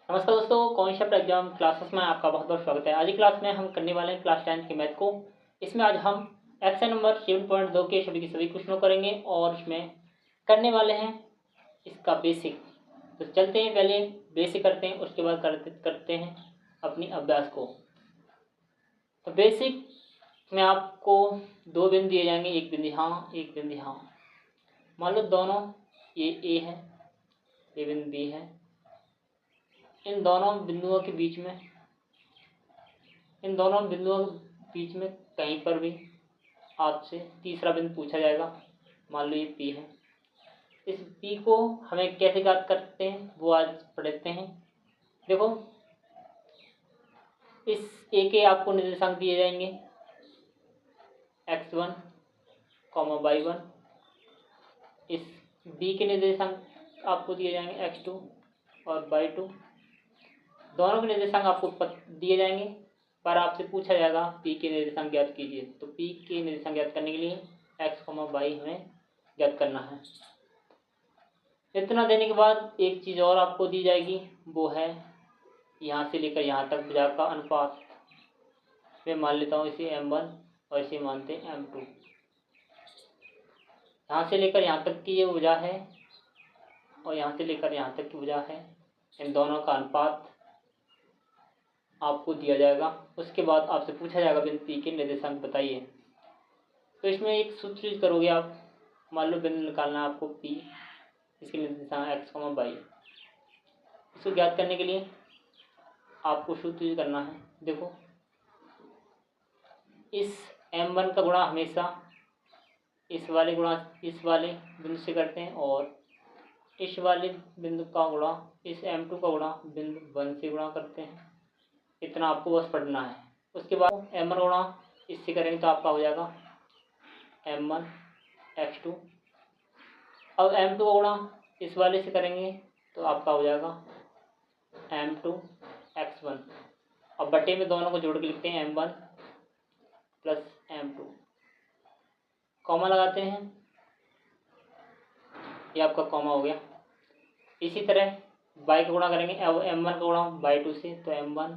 नमस्कार दोस्तों, concept exam classes में आपका बहुत बहुत स्वागत है। आज की क्लास में हम करने वाले हैं क्लास 10 के मैथ को। इसमें आज हम एक्सरसाइज नंबर 7.2 के सभी के सभी क्वेश्चनों करेंगे और इसमें करने वाले हैं इसका बेसिक। तो चलते हैं, पहले बेसिक करते हैं, उसके बाद करते हैं अपनी अभ्यास को। तो बेसिक में आपको दो बिंदु दिए जाएंगे, एक बिंदु यहाँ, एक बिंदु यहाँ। मान लो दोनों ये ए है, ये बिंदु बी है। इन दोनों बिंदुओं के बीच में कहीं पर भी आपसे तीसरा बिंदु पूछा जाएगा। मान लो ये पी है। इस पी को हमें कैसे ज्ञात करते हैं वो आज पढ़ते हैं। देखो, इस ए के आपको निर्देशांक दिए जाएंगे x1, y1। इस बी के निर्देशांक आपको दिए जाएंगे x2 और y2। दोनों के निर्देशांक आपको दिए जाएंगे, पर आपसे पूछा जाएगा पी के निर्देशांक ज्ञात कीजिए। तो पी के निर्देशांक ज्ञात करने के लिए x, y हमें ज्ञात करना है। इतना देने के बाद एक चीज़ और आपको दी जाएगी, वो है यहाँ से लेकर यहाँ तक भुजा का अनुपात। मैं मान लेता हूँ इसे m1 और इसे मानते हैं m2। यहाँ से लेकर यहाँ तक की ये भुजा है और यहाँ से लेकर यहाँ तक की भुजा है। इन दोनों का अनुपात आपको दिया जाएगा। उसके बाद आपसे पूछा जाएगा बिंदु पी के निर्देशांक बताइए। तो इसमें एक सूत्र यूज करोगे आप। मान लो बिंदु निकालना है आपको पी, इसके निर्देशांक x, y। इसको ज्ञात करने के लिए आपको सूत्र यूज करना है। देखो, इस m1 का गुणा हमेशा इस वाले बिंदु से करते हैं और इस वाले बिंदु का गुणा इस m2 का गुणा बिंदु 1 से गुणा करते हैं। इतना आपको बस पढ़ना है। उसके बाद m1 गुणा इससे करेंगे तो आपका हो जाएगा m1 x2। अब m2 का गुणा इस वाले से करेंगे तो आपका हो जाएगा m2 x1। अब बटे में दोनों को जोड़ के लिखते हैं m1 प्लस m2। कॉमा लगाते हैं, ये आपका कॉमा हो गया। इसी तरह y का गुणा करेंगे, अब m1 का गुणा y2 से, तो m1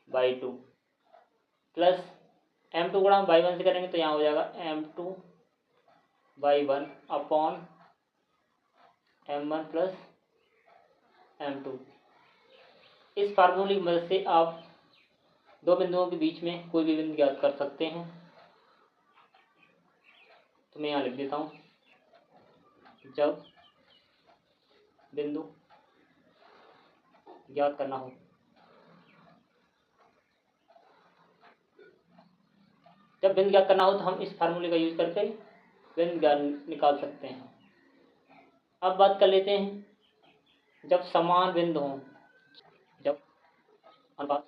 y2 प्लस m2 गुणा y1 से करेंगे तो यहाँ हो जाएगा m2 y1 upon m1 plus m2। इस फार्मूले की मदद से आप दो बिंदुओं के बीच में कोई भी बिंदु ज्ञात कर सकते हैं। तो मैं यहाँ लिख देता हूँ, जब बिंदु ज्ञात करना हो, तो हम इस फार्मूले का यूज करके बिंदु ज्ञात निकाल सकते हैं। अब बात कर लेते हैं जब समान बिंदु हों, जब अनुपात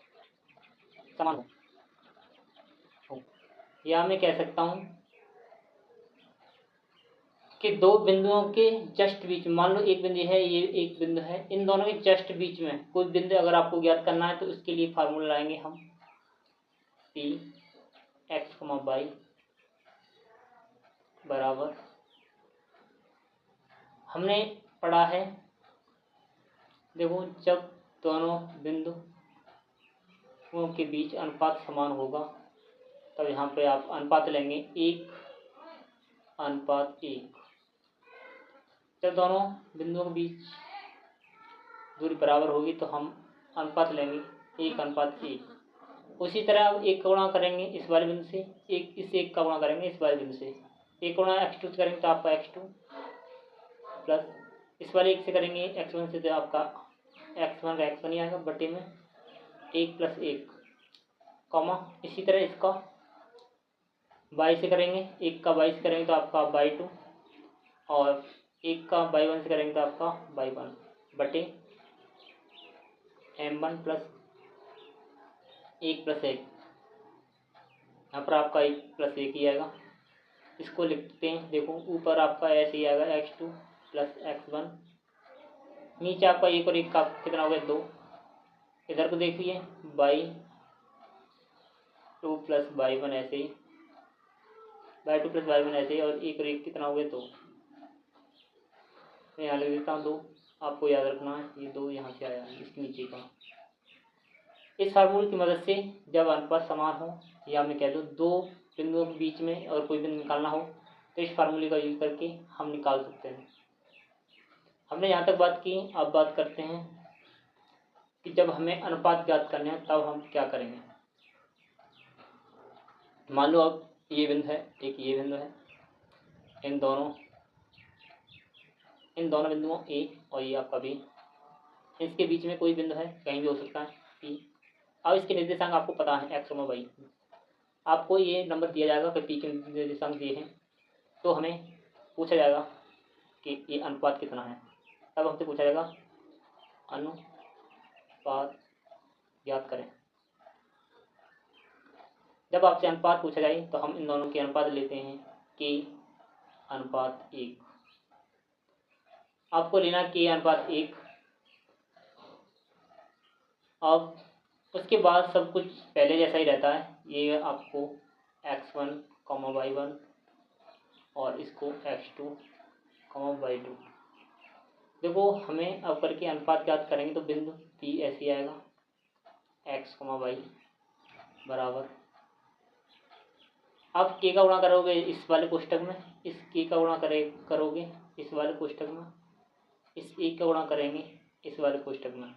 समान हो, या मैं कह सकता हूँ कि दो बिंदुओं के जस्ट बीच में, मान लो एक बिंदु है, ये एक बिंदु है, इन दोनों के जस्ट बीच में कोई बिंदु अगर आपको ज्ञात करना है तो उसके लिए फार्मूला लाएंगे हम पी x, y बराबर, हमने पढ़ा है, देखो, जब दोनों बिंदुओं के बीच अनुपात समान होगा तब यहाँ पे आप अनुपात लेंगे 1:1। जब दोनों बिंदुओं के बीच दूरी बराबर होगी तो हम अनुपात लेंगे 1:1। उसी तरह अब एक का गुणा करेंगे इस वाले बिंदु से, इस एक का गुणा करेंगे इस वाले बिंदु से। एक गुणा x2 से करेंगे तो आपका x2 प्लस इस वाले एक से करेंगे x1 से तो आपका x1 का x1 ही आएगा, बटे में 1 + 1, कॉमा। इसी तरह इसका y से करेंगे, एक का y से करेंगे तो आपका y2 और एक का y1 से करेंगे तो आपका y1 बटे m1 प्लस 1 + 1। यहाँ पर आपका 1 + 1 ही आएगा। इसको लिखते हैं, देखो ऊपर आपका ऐसे ही आएगा x2 प्लस x1, नीचे आपका 1 और 1 का कितना हो गया 2। इधर को देखिए y2 प्लस y1 ऐसे ही, y2 प्लस y1 ऐसे ही, और 1 और 1 कितना हो गया 2। मैं यहाँ लिख देता हूँ 2। आपको याद रखना है, ये 2 यहाँ से आया है इसके नीचे का। इस फार्मूले की मदद से जब अनुपात समान हो या मैं कह दूँ 2 बिंदुओं के बीच में और कोई बिंदु निकालना हो तो इस फार्मूले का यूज करके हम निकाल सकते हैं। हमने यहाँ तक बात की, अब बात करते हैं कि जब हमें अनुपात ज्ञात करने हो तब हम क्या करेंगे। मान लो अब ये बिंदु है, एक ये बिंदु है, इन दोनों बिंदुओं ए और ये आपका बी, इसके बीच में कोई बिंदु है, कहीं भी हो सकता है पी। अब इसके निर्देशांक आपको पता है एक्स और वाई, आपको ये नंबर दिया जाएगा कि पी के निर्देशांक दिए हैं, तो हमें पूछा जाएगा कि ये अनुपात कितना है। तब हमसे पूछा जाएगा अनुपात ज्ञात करें। जब आपसे अनुपात पूछा जाए तो हम इन दोनों के अनुपात लेते हैं कि अनुपात 1। आपको लेना कि अनुपात 1। अब उसके बाद सब कुछ पहले जैसा ही रहता है, ये आपको x1, y1 और इसको x2, y2। देखो हमें अब करके अनुपात ज्ञात करेंगे तो बिंदु P ऐसे आएगा, x, y बराबर, आप k का गुणा करोगे इस वाले कोष्ठक में, इस k का गुणा करोगे इस वाले कोष्ठक में, इस 1 का गुणा करेंगे इस वाले कोष्ठक में,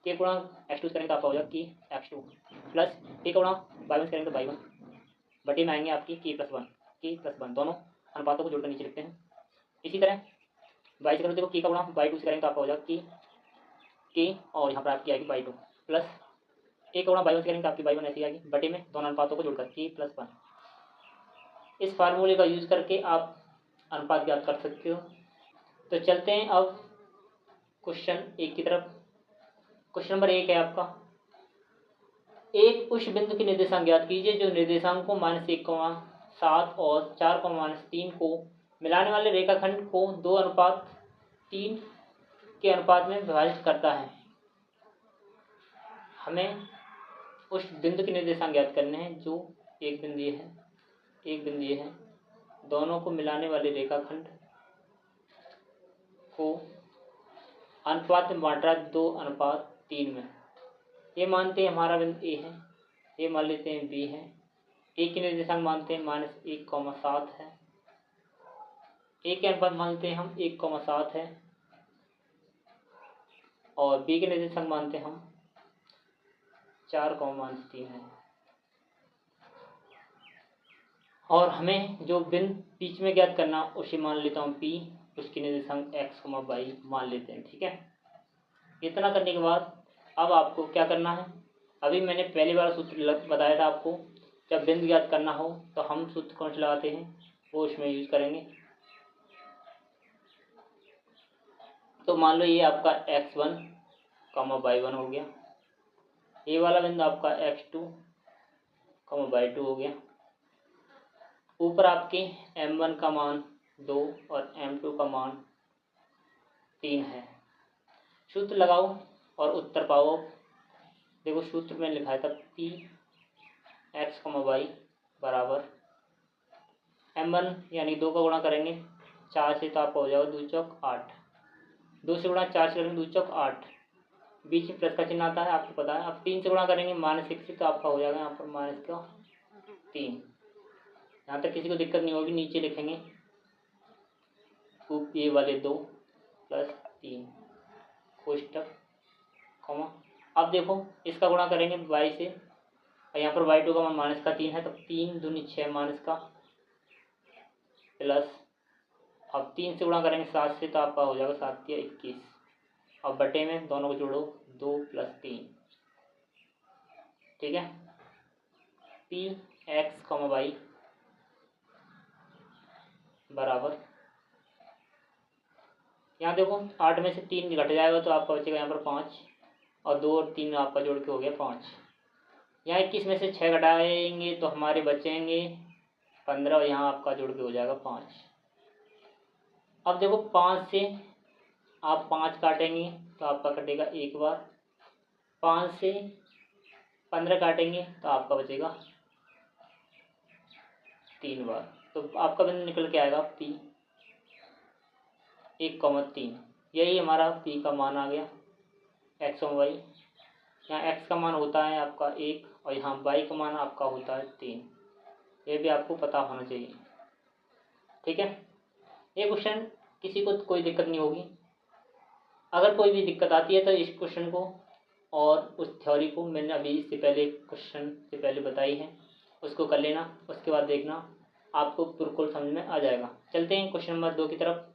k गुणा x2 करेंगे तो आपका हो जाएगा कि x2 प्लस k का गुणा y1 करेंगे तो y1 बटे में आएंगे आपकी k+1 दोनों अनुपातों को जोड़कर नीचे लिखते हैं। इसी तरह y से करोगे देखो k का गुणा y2 से करेंगे तो आपका हो जाएगा कि k और यहाँ पर आपकी आएगी y2 प्लस k का गुणा y1 से करेंगे तो आपकी y1 ऐसी आएगी बटे में दोनों अनुपातों को जोड़कर k+1। इस फार्मूले का यूज करके आप अनुपात ज्ञात कर सकते हो। तो चलते हैं अब क्वेश्चन 1 की तरफ। क्वेश्चन नंबर 1 है आपका, एक उस बिंदु के निर्देशांक ज्ञात कीजिए जो निर्देशांकों -1,7 और 4,-3 को मिलाने वाले रेखाखंड को 2:3 के अनुपात में विभाजित करता है। हमें उस बिंदु के निर्देशांक ज्ञात करने हैं जो एक बिंदु ये है, दोनों को मिलाने वाले रेखाखंड को अनुपात में बांट रहा है 2:3 में। ये मानते हैं हमारा बिंदु ए है, ये मान लेते हैं बी है, ए के निर्देशांक मानते हैं -1,7 है, ए के अनुपात मानते हैं हम 1,7 है और बी के निर्देशांक मानते हैं हम 4,3 है। और हमें जो बिंदु बीच में ज्ञात करना उसे मान लेता हूँ पी, उसके निर्देशांक x, y मान लेते हैं। ठीक है, इतना करने के बाद अब आपको क्या करना है, अभी मैंने पहली बार सूत्र बताया था आपको, जब बिंदु ज्ञात करना हो तो हम सूत्र कौन से लगाते हैं वो इसमें यूज करेंगे। तो मान लो ये आपका x1, y1 हो गया, ये वाला बिंदु आपका x2, y2 हो गया, ऊपर आपके m1 का मान 2 और m2 का मान 3 है। सूत्र लगाओ और उत्तर पाओ। देखो सूत्र में लिखा था p x, y बराबर m1 यानी 2 का गुणा करेंगे 4 से तो आपका हो जाएगा 2 चौक 8, 2 से गुणा 4 से करेंगे 2 चौक 8, बीच में प्लस का चिन्ह आता है आपको पता है। अब 3 से गुणा करेंगे -1 से तो आपका हो जाएगा यहाँ पर -3। यहाँ तक किसी को दिक्कत नहीं होगी, नीचे लिखेंगे ये वाले 2 + 3 कोष्ठक कॉमा। अब देखो इसका गुणा करेंगे y से और यहाँ पर y2 का मान -3 है तो 3 दूनी 6 माइनस का प्लस, अब 3 से गुणा करेंगे 7 से तो आपका हो जाएगा 7 या 21, अब बटे में दोनों को जोड़ो 2 + 3। ठीक है, p x, y बराबर, यहाँ देखो 8 में से 3 घट जाएगा तो आपका बचेगा यहाँ पर 5 और 2 और 3 आपका जोड़ के हो गया 5। यहाँ 21 में से 6 घटाएंगे तो हमारे बचेंगे 15 और यहाँ आपका जोड़ के हो जाएगा 5। अब देखो 5 से आप 5 काटेंगे तो आपका कटेगा एक बार, 5 से 15 काटेंगे तो आपका बचेगा 3 बार। तो आपका बिंदु निकल के आएगा P 1,3, यही हमारा पी का मान आ गया एक्स और वाई। यहाँ एक्स का मान होता है आपका 1 और यहाँ वाई का मान आपका होता है 3। ये भी आपको पता होना चाहिए, ठीक है। ये क्वेश्चन किसी को कोई दिक्कत नहीं होगी। अगर कोई भी दिक्कत आती है तो इस क्वेश्चन को और उस थ्योरी को मैंने अभी इससे पहले क्वेश्चन से पहले बताई है, उसको कर लेना, उसके बाद देखना आपको बिल्कुल समझ में आ जाएगा। चलते हैं क्वेश्चन नंबर 2 की तरफ।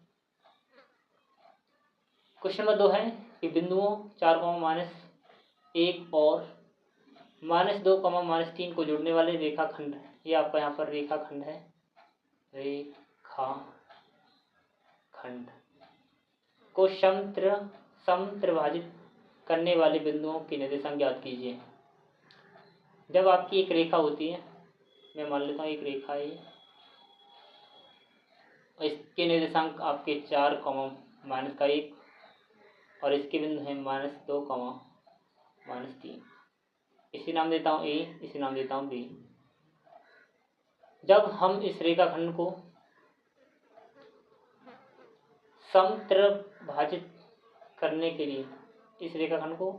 क्वेश्चन नंबर 2 है कि बिंदुओं 4, -1 और -2, -3 को जोड़ने वाले रेखाखंड, ये आपका यहाँ पर रेखाखंड है, रेखाखंड को समत्रिभाजित करने वाले बिंदुओं के निर्देशांक ज्ञात कीजिए। जब आपकी एक रेखा होती है, मैं मान लेता हूँ एक रेखा है, इसके निर्देशांक आपके 4, -1 और इसके बिंदु हैं -2, -3। इसी नाम देता हूँ ए, इसी नाम देता हूँ बी। जब हम इस रेखाखंड को समत्रिभाजित करने के लिए, इस रेखाखंड को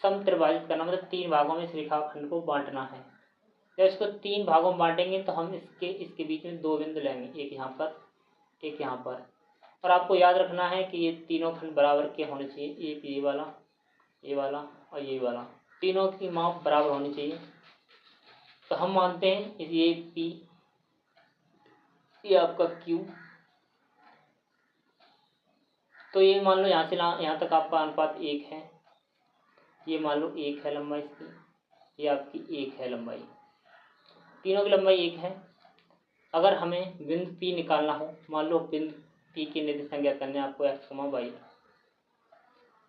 समत्रिभाजित करना मतलब 3 भागों में इस रेखाखंड को बांटना है। जब इसको 3 भागों में बांटेंगे तो हम इसके बीच में 2 बिंदु लेंगे, एक यहाँ पर, एक यहाँ पर। और आपको याद रखना है कि ये तीनों खंड बराबर के होने चाहिए, एक ये वाला और ये वाला, तीनों की माप बराबर होनी चाहिए। तो हम मानते हैं ये पी, ये आपका क्यू, तो ये मान लो यहाँ से यहाँ तक आपका अनुपात 1 है, ये मान लो 1 है लंबाई इसकी, ये आपकी 1 है लंबाई, तीनों की लंबाई 1 है। अगर हमें बिंदु पी निकालना हो, मान लो बिंदु पी की निर्देशांक ज्ञात करने आपको एक्स, वाई,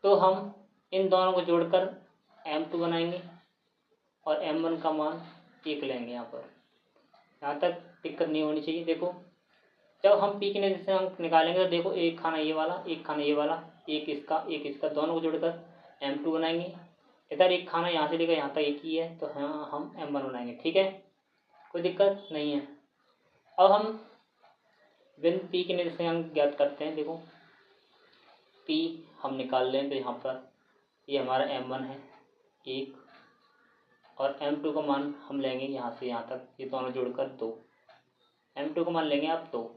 तो हम इन दोनों को जोड़कर m2 बनाएंगे और m1 का मान 1 लेंगे। यहाँ पर यहाँ तक दिक्कत नहीं होनी चाहिए। देखो जब हम पी के निर्देशांक निकालेंगे तो देखो एक खाना ये वाला, एक खाना ये वाला, एक इसका, दोनों को जोड़कर m2 बनाएंगे। इधर एक खाना यहाँ से लेकर यहाँ तक एक ही है, तो हाँ हम m1 बनाएंगे, ठीक है, कोई दिक्कत नहीं है। अब हम बिंदु पी के निर्देशांक ज्ञात करते हैं। देखो पी हम निकाल लें तो यहाँ पर ये हमारा m1 है 1 और m2 का मान हम लेंगे यहाँ से यहाँ तक, ये दोनों जोड़कर 2, m2 का मान लेंगे आप 2।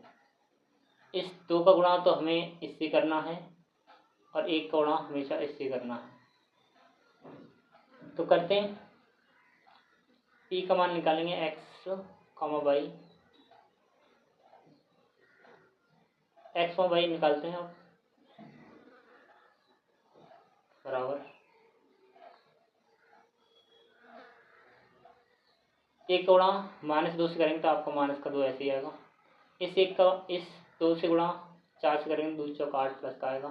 इस 2 का गुणा तो हमें इससे करना है और 1 का गुणा हमेशा इससे करना है, तो करते हैं। पी का मान निकालेंगे एक्स, वाई, एक्स और वाई निकालते हैं अब, बराबर 1 का गुणा -2 से करेंगे तो आपका -2 ऐसे ही आएगा। इस 1 का, इस 2 से गुणा 4 से करेंगे 2 चौक 8 प्लस का आएगा,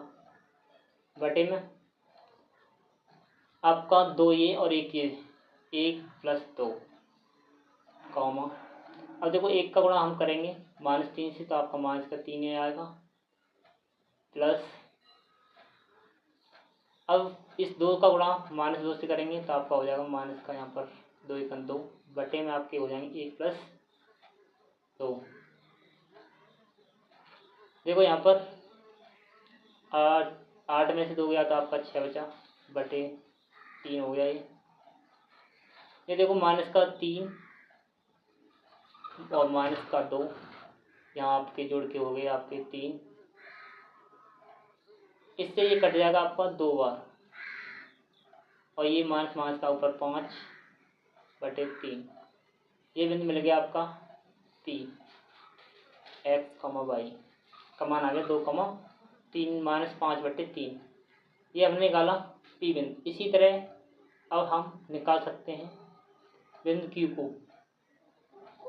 बटे में आपका 2 ये और 1 ये, 1 + 2, कॉमा। अब देखो 1 का गुणा हम करेंगे -3 से तो आपका -3 ही आएगा, प्लस अब इस 2 का गुणा -2 से करेंगे तो आपका हो जाएगा माइनस का यहाँ पर 2 × 2, बटे में आपके हो जाएंगे 1 + 2। देखो यहाँ पर 8 में से 2 गया तो आपका 6 बचा, बटे 3 हो गया ये देखो -3 और -2 यहाँ आपके जोड़ के हो गए आपके 3, इससे ये कट जाएगा आपका 2 बार और ये माइनस का ऊपर 5 बटे 3, ये बिंदु मिल गया आपका पी, एक्स, वाई का मान आ गया 2, 3 -5 बटे 3, ये हमने निकाला पी बिंदु। इसी तरह अब हम निकाल सकते हैं बिंदु क्यू को।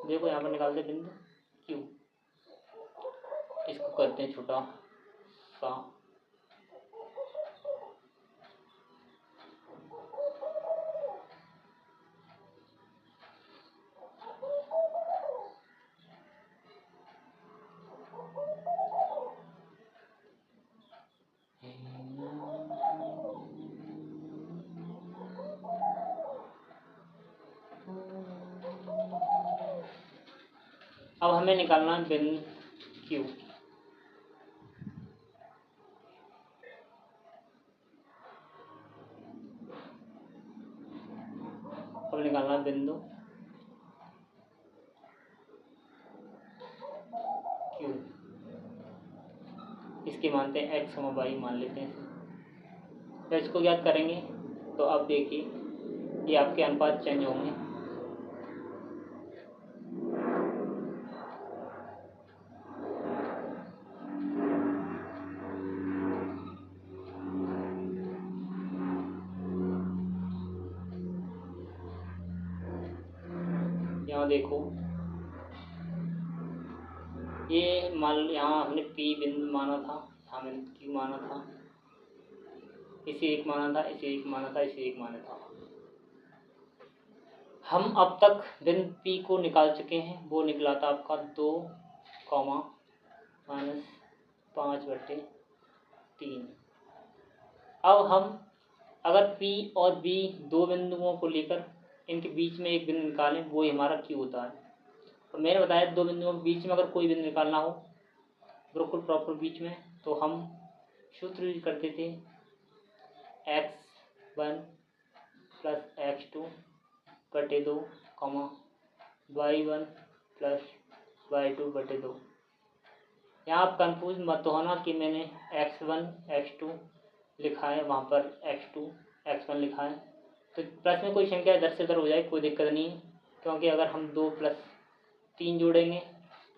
देखो यहाँ पर निकालते बिंदु क्यू, इसको करते हैं छोटा सा, अब हमें निकालना है बिंदु क्यू। अब निकालना बिंदु Q। इसके मानते हैं x, y मान लेते हैं। तो इसको ज्ञात करेंगे तो अब देखिए ये आपके अनुपात चेंज होंगे। यहाँ देखो ये मान लो, यहाँ हमने P बिंदु माना था, यहाँ मैंने Q माना था, इसे 1 माना था, इसे 1 माना था, इसे 1 माना था। हम अब तक बिंदु P को निकाल चुके हैं। वो निकला था आपका 2, -5/3। अब हम अगर P और B दो बिंदुओं को लेकर इनके बीच में एक बिंदु निकालें, वो ही हमारा Q होता है। तो मैंने बताया दो बिंदुओं के बीच में अगर कोई बिंदु निकालना हो बिल्कुल प्रॉपर बीच में, तो हम सूत्र यूज करते थे x1 + x2/2, y1 + y2/2। यहाँ आप कंफ्यूज मत होना कि मैंने x1 x2 लिखा है, वहाँ पर x2 x1 लिखा है। तो प्लस में कोई संख्या इधर से उधर हो जाए कोई दिक्कत नहीं है, क्योंकि अगर हम 2 + 3 जोड़ेंगे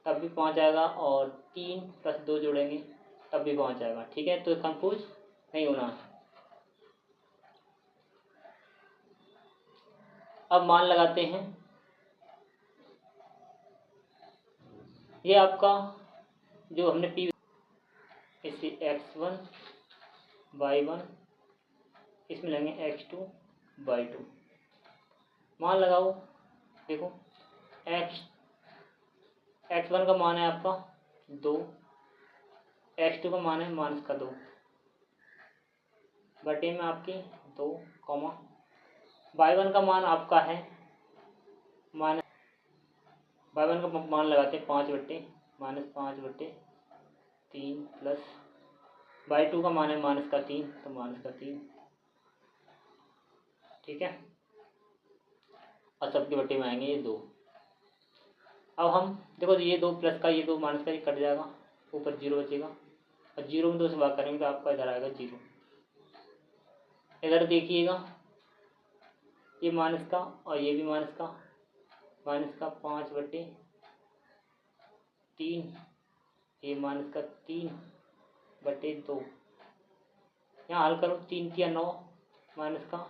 तब भी 5 आएगा, और 3 + 2 जोड़ेंगे तब भी 5 आएगा। ठीक है, तो कंफ्यूज नहीं होना। अब मान लगाते हैं। ये आपका जो हमने P, इसे x1 y1, इसमें लेंगे x2 y2। मान लगाओ, देखो x1 का मान है आपका 2, x2 का मान है -2 बटे में आपकी 2, y1 का मान आपका है y1 का मान लगाते हैं 5/3 प्लस y2 का मान है -3, तो -3। ठीक है, और सबके बटे में आएंगे ये 2। अब हम देखो ये 2 प्लस का, ये 2 माइनस का, ये कट जाएगा, ऊपर 0 बचेगा, और 0 में 2 से भाग करेंगे तो आपका इधर आएगा 0। इधर देखिएगा ये माइनस का और ये भी माइनस का 5/3, ये -3/2। यहाँ हल करो, 3 × 9 माइनस का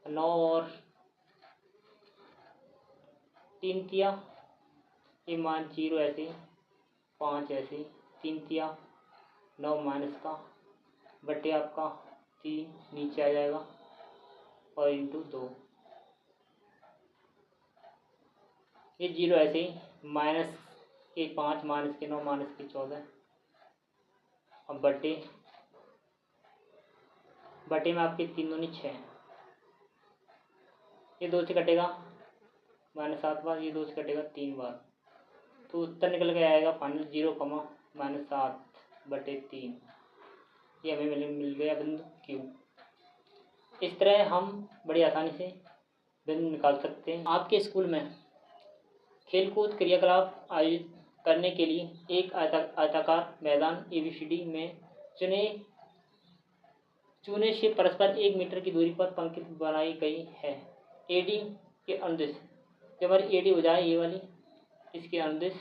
9, और 3 × ये मान 0 ऐसे, 5 ऐसे, 3 × 9 माइनस का बटे आपका 3 नीचे आ जाएगा, और इंटू 2। ये 0 ऐसे ही, -1 5, -9 -14, और बटे में आपके 3 दूनी 6। ये 2 से कटेगा -7 बार, ये 2 से कटेगा 3 बार, तो उत्तर निकल के आएगा फाइनल 0, -7/3। ये हमें मिल गया बिंदु Q। इस तरह हम बड़ी आसानी से बिंदु निकाल सकते हैं। आपके स्कूल में खेलकूद क्रियाकलाप आयोजित करने के लिए एक आयताकार मैदान ABCD में चूने से परस्पर 1 मीटर की दूरी पर पंक्ति बनाई गई है। AD के अनुदिश, जो हमारी AD हो जाए ये वाली, इसके अनुदिश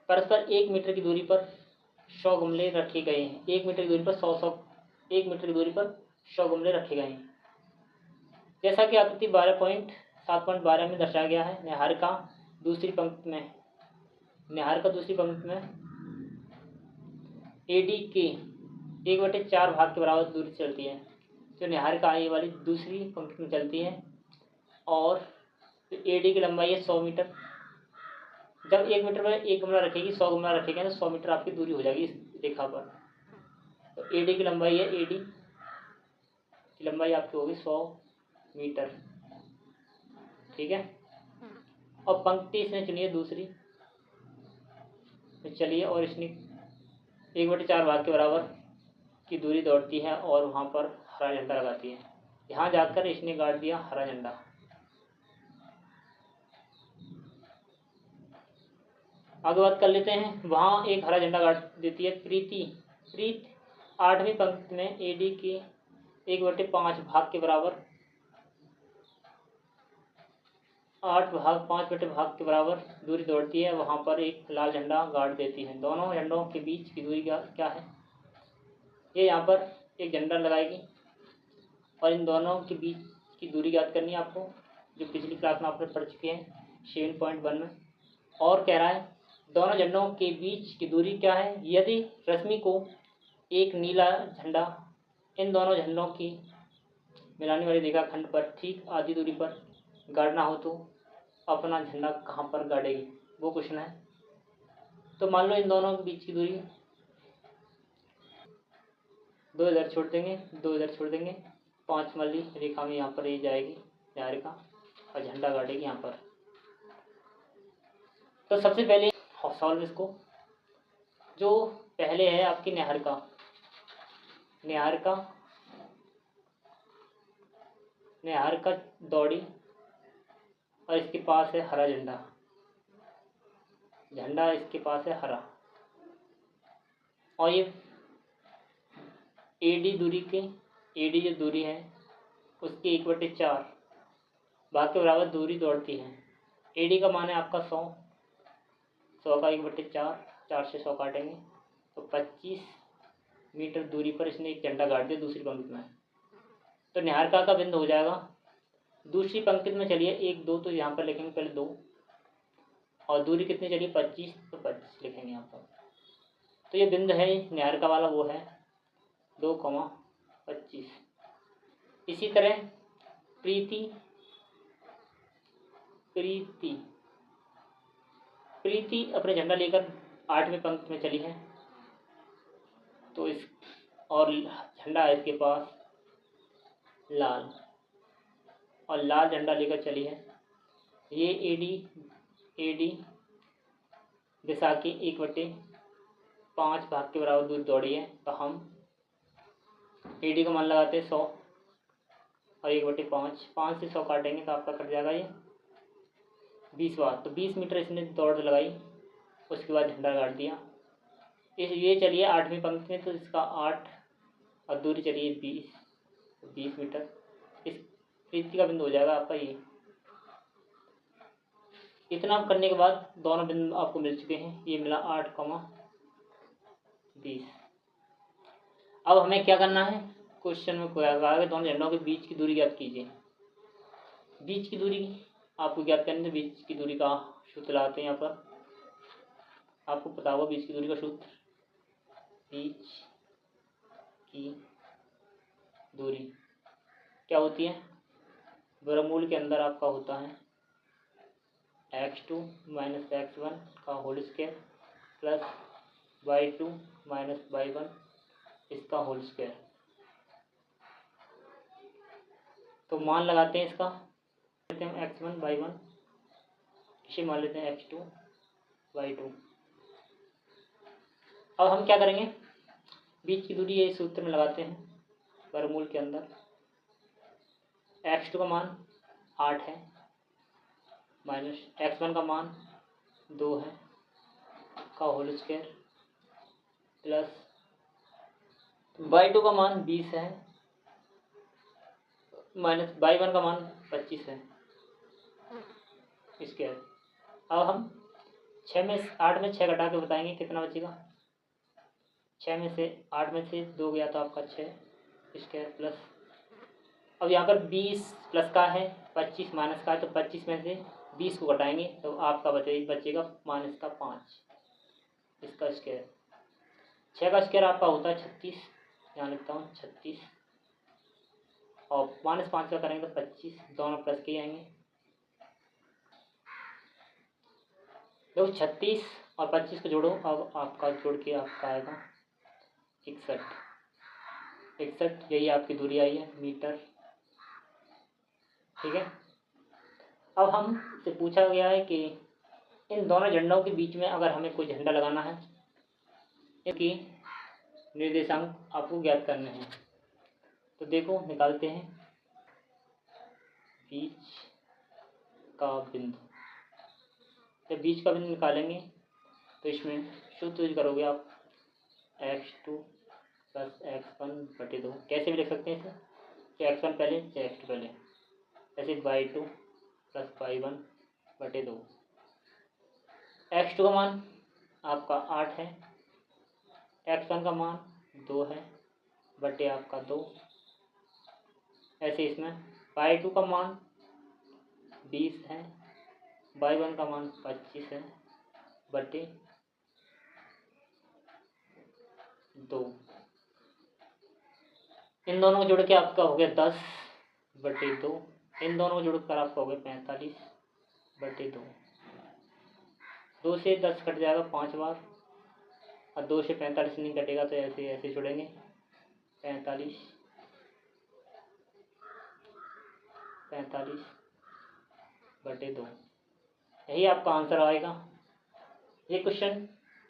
परस्पर 1 मीटर की दूरी पर 100 गमले रखे गए हैं। 1 मीटर की दूरी पर 1 मीटर की दूरी पर 100 गमले रखे गए हैं। जैसा कि आकृति 7.12 में दर्शाया गया है। निहारिका दूसरी पंक्ति में AD के 1/4 भाग के बराबर दूरी चलती है। जो निहारिका ये वाली दूसरी पंक्ति में चलती है, और AD की लंबाई है 100 मीटर। जब 1 मीटर पर 1 गमला रखेगी, 100 गमला रखेगा, तो 100 मीटर आपकी दूरी हो जाएगी इस रेखा पर। तो AD की लंबाई है, AD की लंबाई आपकी होगी 100 मीटर। ठीक है, और पंक्ति इसने चुनी है दूसरी, तो चलिए, और इसने 1/4 भाग के बराबर की दूरी दौड़ती है और वहाँ पर हरा झंडा लगाती है। यहाँ जाकर इसने गाड़ दिया हरा झंडा। आगे बात कर लेते हैं, वहाँ एक हरा झंडा गाड़ देती है प्रीति। प्रीत 8वीं पंक्ति में एडी के 1/5 भाग के बराबर 8 भाग 5/भाग के बराबर दूरी दौड़ती है, वहाँ पर एक लाल झंडा गाड़ देती है। दोनों झंडों के बीच की दूरी क्या है? ये यहाँ पर एक झंडा लगाएगी और इन दोनों के बीच की दूरी याद करनी है आपको, जो पिछली क्लास में आपने पढ़ चुके हैं 7.1 में। और कह रहा है दोनों झंडों के बीच की दूरी क्या है? यदि रश्मि को एक नीला झंडा इन दोनों झंडों की मिलाने वाली रेखाखंड पर ठीक आधी दूरी पर गाड़ना हो तो अपना झंडा कहाँ पर गाड़ेगी, वो क्वेश्चन है। तो मान लो इन दोनों के बीच की दूरी 2 इधर छोड़ देंगे, 2 इधर छोड़ देंगे, 5 वाली रेखा में यहाँ पर ये जाएगी रेखा और झंडा गाड़ेगी यहाँ पर। तो सबसे पहले सॉल्व इसको। जो पहले है आपकी निहारिका दौड़ी और इसके पास है हरा झंडा इसके पास है हरा, और ये एडी जो दूरी है उसकी 1/4 भाग के बराबर दूरी दौड़ती है। एडी का मान है आपका 100 का 1/4, 4 से 100 काटेंगे तो 25 मीटर दूरी पर इसने एक झंडा गाड़ दिया दूसरी पंक्ति में। तो निहारिका का बिंदु हो जाएगा दूसरी पंक्ति में। चलिए 1 2 तो यहाँ पर लिखेंगे पहले 2, और दूरी कितनी चलिए 25, तो 25 लिखेंगे यहाँ पर। तो ये बिंदु है निहारिका वाला, वो है 2,25। इसी तरह प्रीति अपने झंडा लेकर 8वीं पंक्ति में चली है, तो इस और झंडा है इसके पास लाल, और लाल झंडा लेकर चली है। ये एडी दिशा की 1/5 भाग के बराबर दूरी दौड़ी है, तो हम एडी का मान लगाते हैं 100 और 1/5, 5 से 100 काटेंगे तो आपका कट जाएगा ये 20 बार। तो 20 मीटर इसने दौड़ लगाई, उसके बाद झंडा गाड़ दिया। ये चलिए 8वीं पंक्ति में, तो इसका 8 और दूरी चलिए 20 मीटर। इस प्रीति का बिंदु हो जाएगा आपका ये। इतना करने के बाद दोनों बिंदु आपको मिल चुके हैं, ये मिला 8,20। अब हमें क्या करना है, क्वेश्चन में क्या कहा है दोनों झंडों के बीच की दूरी ज्ञात कीजिए। बीच की दूरी आपको ज्ञात करने तो बीच की दूरी का सूत्र लगाते हैं। यहाँ पर आपको पता होगा बीच की दूरी का सूत्र, बीच की दूरी क्या होती है, वर्गमूल के अंदर आपका होता है x2 - x1 का whole square plus y2 - y1 इसका होल स्क्वायर। तो मान लगाते हैं इसका, लेते हैं x1 y1, इसे मान लेते हैं x2 y2। अब हम क्या करेंगे, बीच की दूरी ये सूत्र में लगाते हैं वर्गमूल के अंदर। x2 का मान 8 है माइनस x1 का मान 2 है का होल स्क्वायर प्लस y2 का मान 20 है माइनस y1 का मान 25 है स्क्वायर। अब हम 8 में 6 घटा के बताएंगे कितना बचेगा। 6 में से 8 में से 2 गया तो आपका 6 स्क्वायर प्लस, अब यहाँ पर 20 प्लस का है 25 माइनस का है, तो 25 में से 20 को घटाएंगे तो आपका बचेगा माइनस का 5 इसका स्क्वायर। 6 का स्क्वायर आपका होता है 36, यहाँ लिखता हूँ 36, और -5 का करेंगे तो 25, दोनों प्लस के आएंगे। तो 36 और 25 को जोड़ो, अब आपका जोड़ के आपका आएगा 61, यही आपकी दूरी आई है मीटर। ठीक है। अब हम से पूछा गया है कि इन दोनों झंडों के बीच में अगर हमें कोई झंडा लगाना है, इनकी निर्देशांक आपको ज्ञात करने हैं। तो देखो निकालते हैं, बीच का बिंदु। जब बीच का बिंदु निकालेंगे तो इसमें शुद्ध यूज करोगे आप x2 प्लस x1/2। कैसे भी लिख सकते हैं इसे, चाहे x1 पहले चाहे x2 पहले, ऐसे y2 प्लस y1/2। x2 का मान आपका 8 है, x1 का मान 2 है बटे आपका 2। ऐसे इसमें y2 का मान 20 है, y1 का मान 25 है बटे 2। इन दोनों को जोड़ के आपका हो गया 10/2। इन दोनों को जोड़कर आपका हो गया 45/2। 2 से 10 कट जाएगा 5 बार और 2 से 45 नहीं कटेगा, तो ऐसे ऐसे जुड़ेंगे 45/2। यही आपका आंसर आएगा। ये क्वेश्चन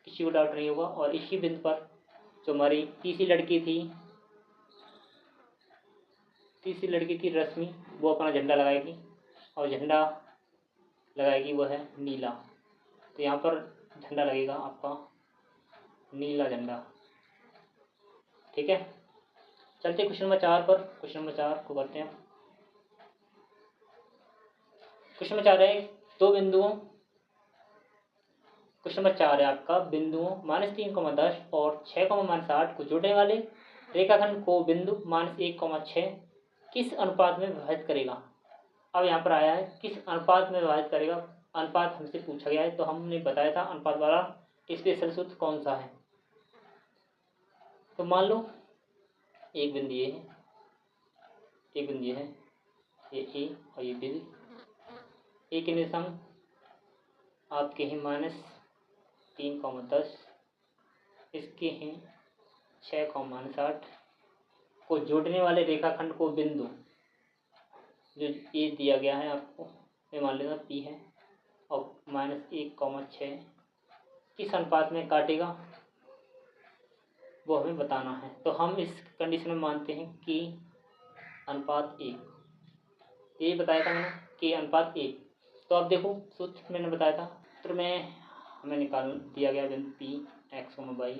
किसी को डाउट नहीं होगा। और इसी बिंदु पर जो हमारी तीसरी लड़की थी रश्मि, वो अपना झंडा लगाएगी और झंडा लगाएगी वो है नीला। तो यहाँ पर झंडा लगेगा आपका नीला झंडा। ठीक है, चलते क्वेश्चन नंबर 4 पर। क्वेश्चन नंबर 4 को करते हैं। क्वेश्चन नंबर 4 है क्वेश्चन नंबर 4 है आपका बिंदुओं -3,10 और 6,-8 को जोड़ने वाले रेखाखंड को बिंदु -1,6 किस अनुपात में विभाजित करेगा। अब यहाँ पर आया है किस अनुपात में विभाजित करेगा। अनुपात हमसे पूछा गया है, तो हमने बताया था अनुपात वाला स्पेशल सूत्र कौन सा है। तो मान लो एक बिंदु ये है, एक बिंदु ये है, ये ए और ये बी। ए के निर्देशांक आपके हैं -3,10, इसके हैं 6,-8 को जोड़ने वाले रेखाखंड को बिंदु जो ए दिया गया है आपको, मैं मान लेता पी है, और -1,6 किस अनुपात में काटेगा वो हमें बताना है। तो हम इस कंडीशन में मानते हैं कि अनुपात 1, ये बताया था मैंने कि अनुपात 1। तो अब देखो सूत्र मैंने बताया था, सूत्र में हमें निकाल दिया गया बिंदु पी x, y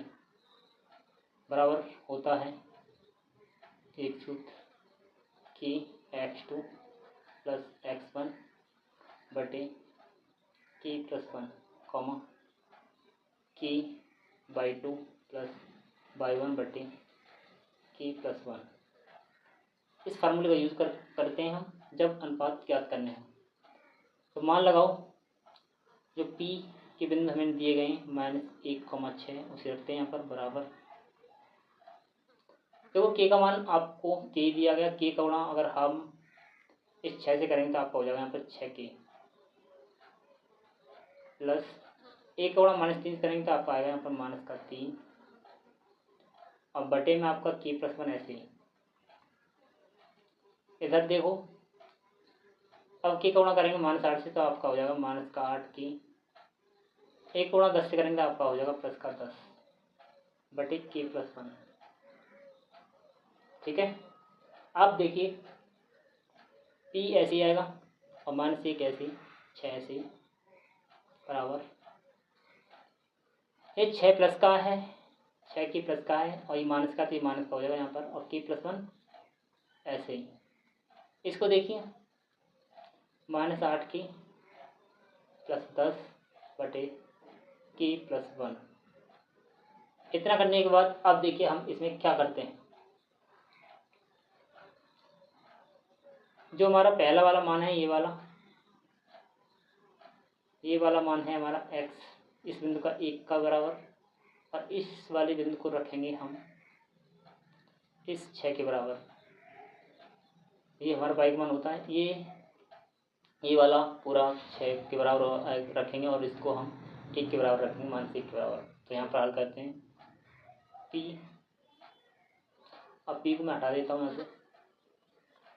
बराबर होता है एक सूत्र कि x2 प्लस x1 बटे k प्लस 1, कि y2 प्लस y1 बटे k प्लस 1। इस फार्मूले का यूज़ करते हैं हम जब अनुपात ज्ञात करने हैं। तो मान लगाओ जो p के बिंदु हमें दिए गए हैं -1,6, उसे रखते हैं यहाँ पर बराबर। देखो k का मान आपको k दिया गया, k का गुणा अगर हम इस 6 से करेंगे तो आपका हो जाएगा यहाँ पर 6k प्लस 1 का गुणा -3 से करेंगे तो आपका आएगा यहाँ पर -3। अब बटे में आपका k प्लस 1 ऐसे ही। इधर देखो अब k का गुणा करेंगे -8 से तो आपका हो जाएगा -8k। 1 गुणा 10 से करेंगे तो आपका हो जाएगा +10 बटे k प्लस 1। ठीक है, अब देखिए p ऐसे ही आएगा और -1 ऐसे ही, 6 ऐसे ही बराबर। ये 6 प्लस का है, 6k प्लस का है और ये माइनस का, तो ये माइनस का हो जाएगा यहाँ पर, और k प्लस 1 ऐसे ही। इसको देखिए -8k प्लस 10 बटे k प्लस 1। इतना करने के बाद अब देखिए हम इसमें क्या करते हैं। जो हमारा पहला वाला मान है, ये वाला मान है हमारा x, इस बिंदु का 1 का बराबर, और इस वाले बिंदु को रखेंगे हम इस 6 के बराबर। ये हमारा y का मान होता है। ये वाला पूरा 6 के बराबर रखेंगे और इसको हम 1 के बराबर रखेंगे, -1 के बराबर। तो यहाँ पर हल करते हैं p। अब p को मैं हटा देता हूँ यहाँ से,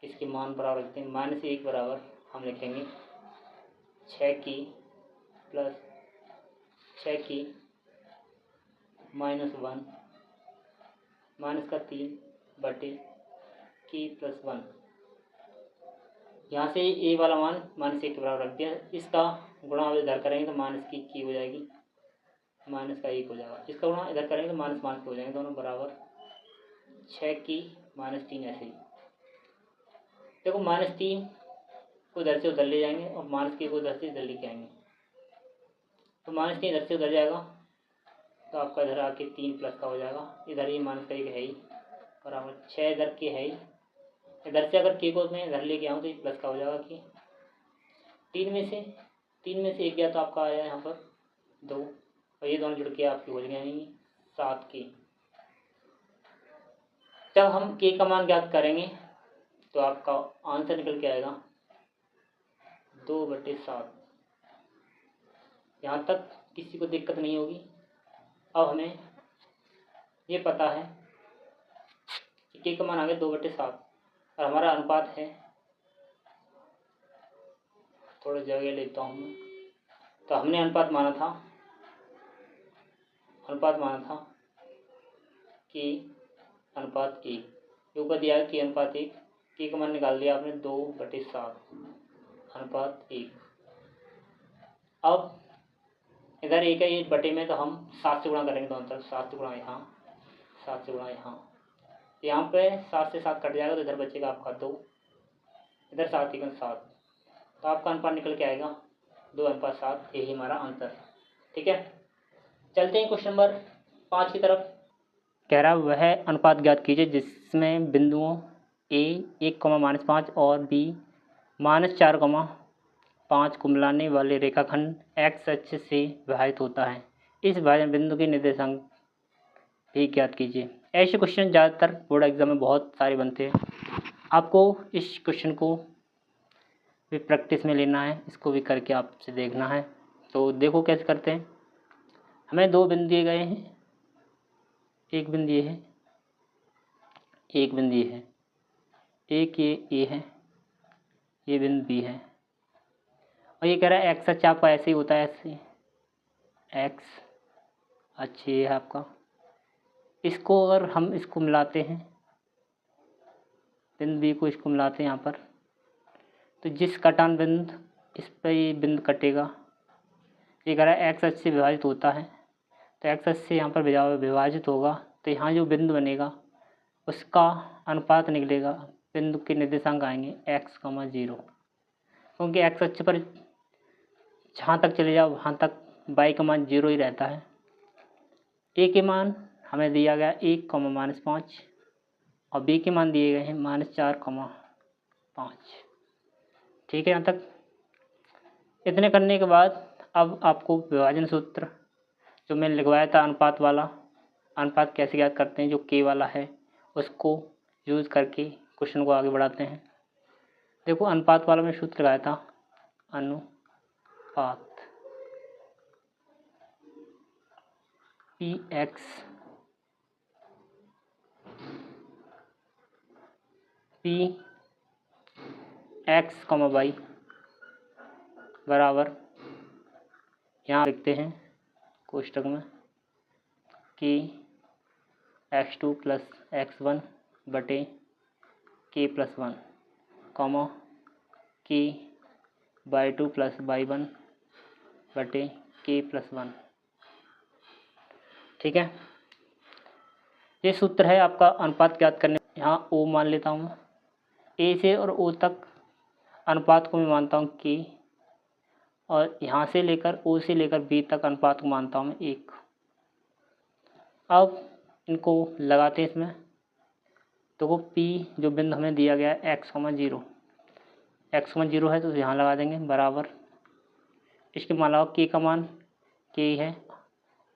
इसके मान बराबर रखते हैं -1 बराबर हम लिखेंगे 6k प्लस 6k -1 -3 बटे k प्लस 1। यहाँ से ए वाला मान -1 के बराबर रख दिया। इसका गुणा इधर करेंगे तो -की हो जाएगी, -1 हो जाएगा। इसका गुणा इधर करेंगे तो माइनस के हो जाएंगे, दोनों बराबर 6 की -3 ऐसे ही। देखो -3 को इधर से उधर ले जाएंगे और -के को इधर से इधर लेके आएंगे, तो -3 इधर से उधर जाएगा तो आपका इधर आके 3 प्लस का हो जाएगा। इधर ही -1 है ही, बराबर 6 इधर के है ही। इधर से अगर के को मैं इधर लेके आऊँ तो ये प्लस का हो जाएगा कि 3 में से 1 गया तो आपका आया यहाँ पर 2, और ये दोनों जुड़ के आपकी हो जाएंगी 7 की। जब हम के का मान ज्ञात करेंगे तो आपका आंसर निकल के आएगा 2/7। यहाँ तक किसी को दिक्कत नहीं होगी। अब हमें ये पता है कि के का मान आ गया 2/7 और हमारा अनुपात है, थोड़ा जगह लेता हूँ मैं। तो हमने अनुपात माना था कि अनुपात 1, ऊपर दिया है कि अनुपात 1, के का मान निकाल दिया आपने 2/7 अनुपात 1। अब इधर एक है ये बटे में, तो हम 7 से गुणा करेंगे दोनों तरफ, 7 से गुणा यहाँ, 7 से गुणा यहाँ पे 7 से 7 कट जाएगा तो इधर बचेगा आपका 2, इधर 7 × 7, तो आपका अनुपात निकल के आएगा 2:7। यही हमारा आंसर है। ठीक है, चलते हैं क्वेश्चन नंबर 5 की तरफ। कह रहा वह अनुपात ज्ञात कीजिए जिसमें बिंदुओं A 1, और B -4, 5 को मिलाने वाले रेखाखंड x अक्ष से विभाजित होता है। इस विभाजन बिंदु के निर्देशांक भी ज्ञात कीजिए। ऐसे क्वेश्चन ज़्यादातर बोर्ड एग्जाम में बहुत सारे बनते हैं। आपको इस क्वेश्चन को भी प्रैक्टिस में लेना है, इसको भी करके आपसे देखना है। तो देखो कैसे करते हैं। हमें 2 बिंदु दिए गए हैं, एक बिंदु ये है, एक बिंदु ये है, एक ये ए है, ये बिंदु बी है, और ये कह रहा है एक्स अक्ष आपका ऐसे ही होता है, ऐसे एक्स अक्ष ये है आपका। इसको अगर हम इसको मिलाते हैं, बिंदु बी को इसको मिलाते हैं यहाँ पर, तो जिस कटान बिंदु इस पर ये बिंदु कटेगा, ये कह रहा है एक्स अक्ष से विभाजित होता है, तो एक्स अक्ष से यहाँ पर विभाजित होगा, तो यहाँ जो बिंदु बनेगा उसका अनुपात निकलेगा, बिंदु के निर्देशांक आएंगे x, 0, क्योंकि एक्स अक्ष पर जहाँ तक चले जाओ वहाँ तक y का मान 0 ही रहता है। a के मान हमें दिया गया 1, -5, और b के मान दिए गए हैं -4, 5। ठीक है, यहाँ तक इतने करने के बाद अब आपको विभाजन सूत्र जो मैंने लिखवाया था अनुपात वाला, अनुपात कैसे ज्ञात करते हैं, जो के वाला है उसको यूज़ करके क्वेश्चन को आगे बढ़ाते हैं। देखो अनुपात वाला में सूत्र लगाया था, अनुपात Px y बराबर, यहाँ लिखते हैं कोष्टक में कि x2 + x1 बटे k + 1, कि y2 + y1 बटे k + 1। ठीक है, ये सूत्र है आपका अनुपात ज्ञात करने। यहाँ O मान लेता हूँ, A से और O तक अनुपात को मैं मानता हूँ k, और यहाँ से लेकर O से लेकर B तक अनुपात को मानता हूँ मैं 1। अब इनको लगाते हैं इसमें, तो P जो बिंदु हमें दिया गया है x, 0 है तो यहाँ लगा देंगे बराबर, इसके मान लगाओ k का मान k है,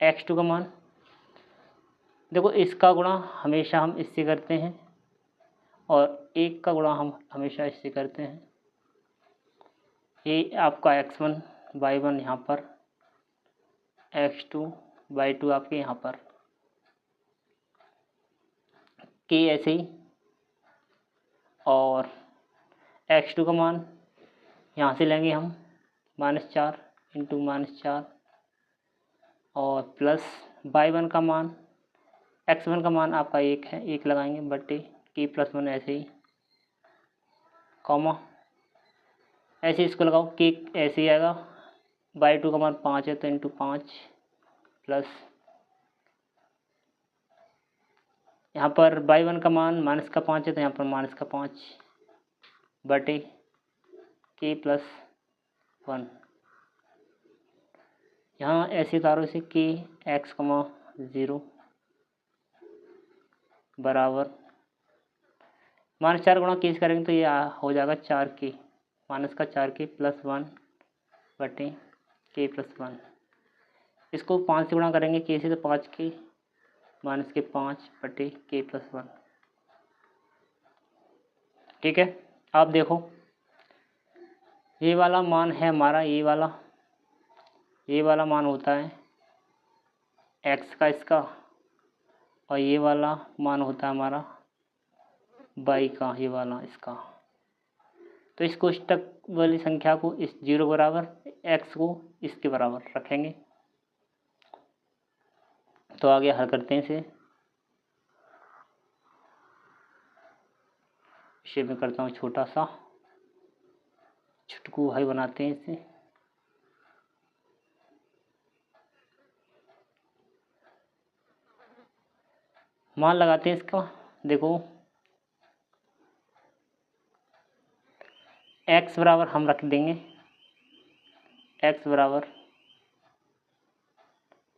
x2 का मान, देखो इसका गुणा हमेशा हम इससे करते हैं और 1 का गुणा हम हमेशा इससे करते हैं। ये आपका x1 y1 यहाँ पर, x2 y2 आपके यहाँ पर, k ऐसे ही, और x2 का मान यहाँ से लेंगे हम -4 × -4, और प्लस y1 का मान, x1 का मान आपका 1 है, 1 लगाएंगे बटे k + 1 ऐसे ही, कॉमा ऐसे इसको लगाओ कि ऐसे ही आएगा, y2 का मान 5 है तो इंटू 5 प्लस यहाँ पर y1 का मान माइनस का 5 है तो यहाँ पर माइनस का 5 बटे k प्लस 1। यहाँ ऐसे उतारो से k x, 0 बराबर -4 गुणा k से करेंगे तो ये हो जाएगा 4k, माइनस का 4k प्लस 1 बटे k प्लस 1। इसको 5 से गुणा करेंगे k से तो 5k माइनस के 5 बटे k प्लस 1। ठीक है, आप देखो ये वाला मान है हमारा, ये वाला मान होता है x का इसका, और ये वाला मान होता है हमारा y का, ये वाला इसका। तो इस कोष्टक वाली संख्या को इस 0 बराबर, x को इसके बराबर रखेंगे। तो आगे हल करते हैं इसे मैं करता हूँ छोटा सा छुटकू भाई बनाते हैं इसे। मान लगाते हैं इसका, देखो x बराबर हम रख देंगे, x बराबर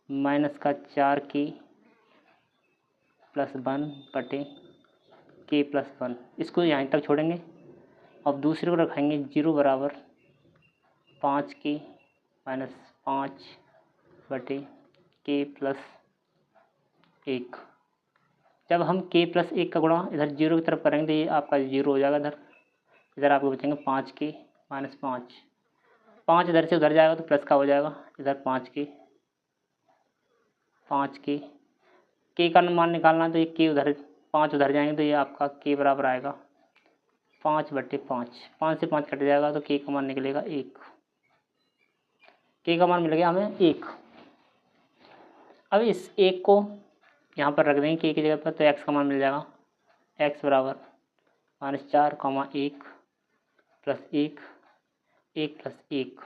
माइनस का 4k प्लस 1 बटे k प्लस 1। इसको यहाँ तक छोड़ेंगे। अब दूसरे को रखेंगे 0 बराबर 5k माइनस 5 बटे k प्लस 1। जब हम k प्लस 1 का गुणा इधर 0 की तरफ करेंगे तो ये आपका 0 हो जाएगा। इधर आपको बचेंगे 5k माइनस 5 इधर से उधर जाएगा तो प्लस का हो जाएगा। इधर 5k k का मान निकालना है तो ये k उधर 5 उधर जाएंगे तो ये आपका k बराबर आएगा 5 बटे 5 से 5 कट जाएगा तो k का मान निकलेगा 1। k का मान मिल गया हमें 1। अब इस 1 को यहाँ पर रख देंगे k की जगह पर, तो x का मान मिल जाएगा x बराबर -4, 1 प्लस 1 प्लस 1।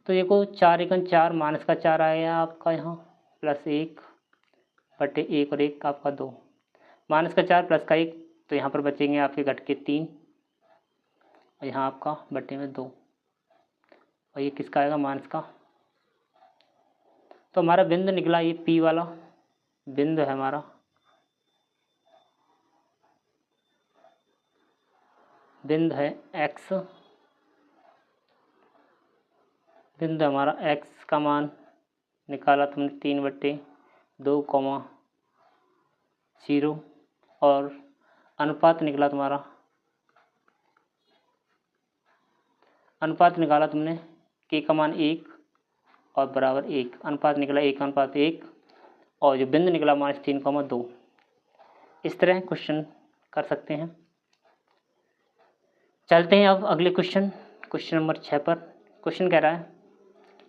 तो देखो 4 एकन 4 माइनस का 4 आया आपका यहाँ, प्लस 1 बटे 1 और 1 आपका 2, माइनस का 4 प्लस का 1 तो यहाँ पर बचेंगे आपके घट के 3 और यहाँ आपका बटे में 2 और ये किसका आएगा माइनस का। तो हमारा बिंदु निकला ये P वाला बिंदु है हमारा, बिंदु है x, बिंदु हमारा x का मान निकाला तुमने 3 बटे 2, 0 और अनुपात निकला तुम्हारा, अनुपात निकाला तुमने k का मान 1 और बराबर 1, अनुपात निकला 1:1 और जो बिंदु निकला -3, 2। इस तरह क्वेश्चन कर सकते हैं। चलते हैं अब अगले क्वेश्चन नंबर 6 पर। क्वेश्चन कह रहा है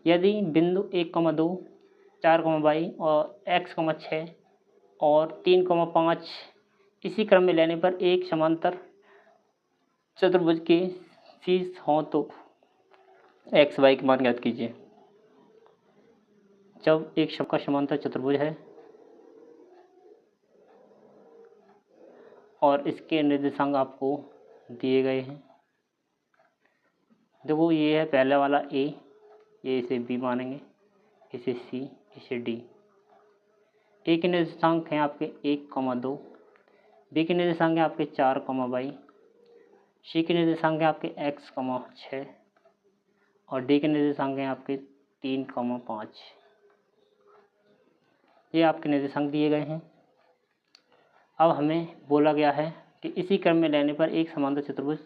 यदि बिंदु 1, 2, 4, y और x, 6 और 3, 5 इसी क्रम में लेने पर एक समांतर चतुर्भुज के शीर्ष हों तो x, y के मान ज्ञात कीजिए। जब एक सबका समांतर चतुर्भुज है और इसके निर्देशांक आपको दिए गए हैं, देखो ये है पहला वाला a, ये इसे b मानेंगे, इसे c, इसे d। a के निर्देशांक हैं आपके 1, 2, b के निर्देशांक हैं आपके 4, y, c के निर्देशांक हैं आपके x, 6 और d के निर्देशांक हैं आपके 3, 5। ये आपके निर्देशांक दिए गए हैं। अब हमें बोला गया है कि इसी क्रम में लेने पर एक समांतर चतुर्भुज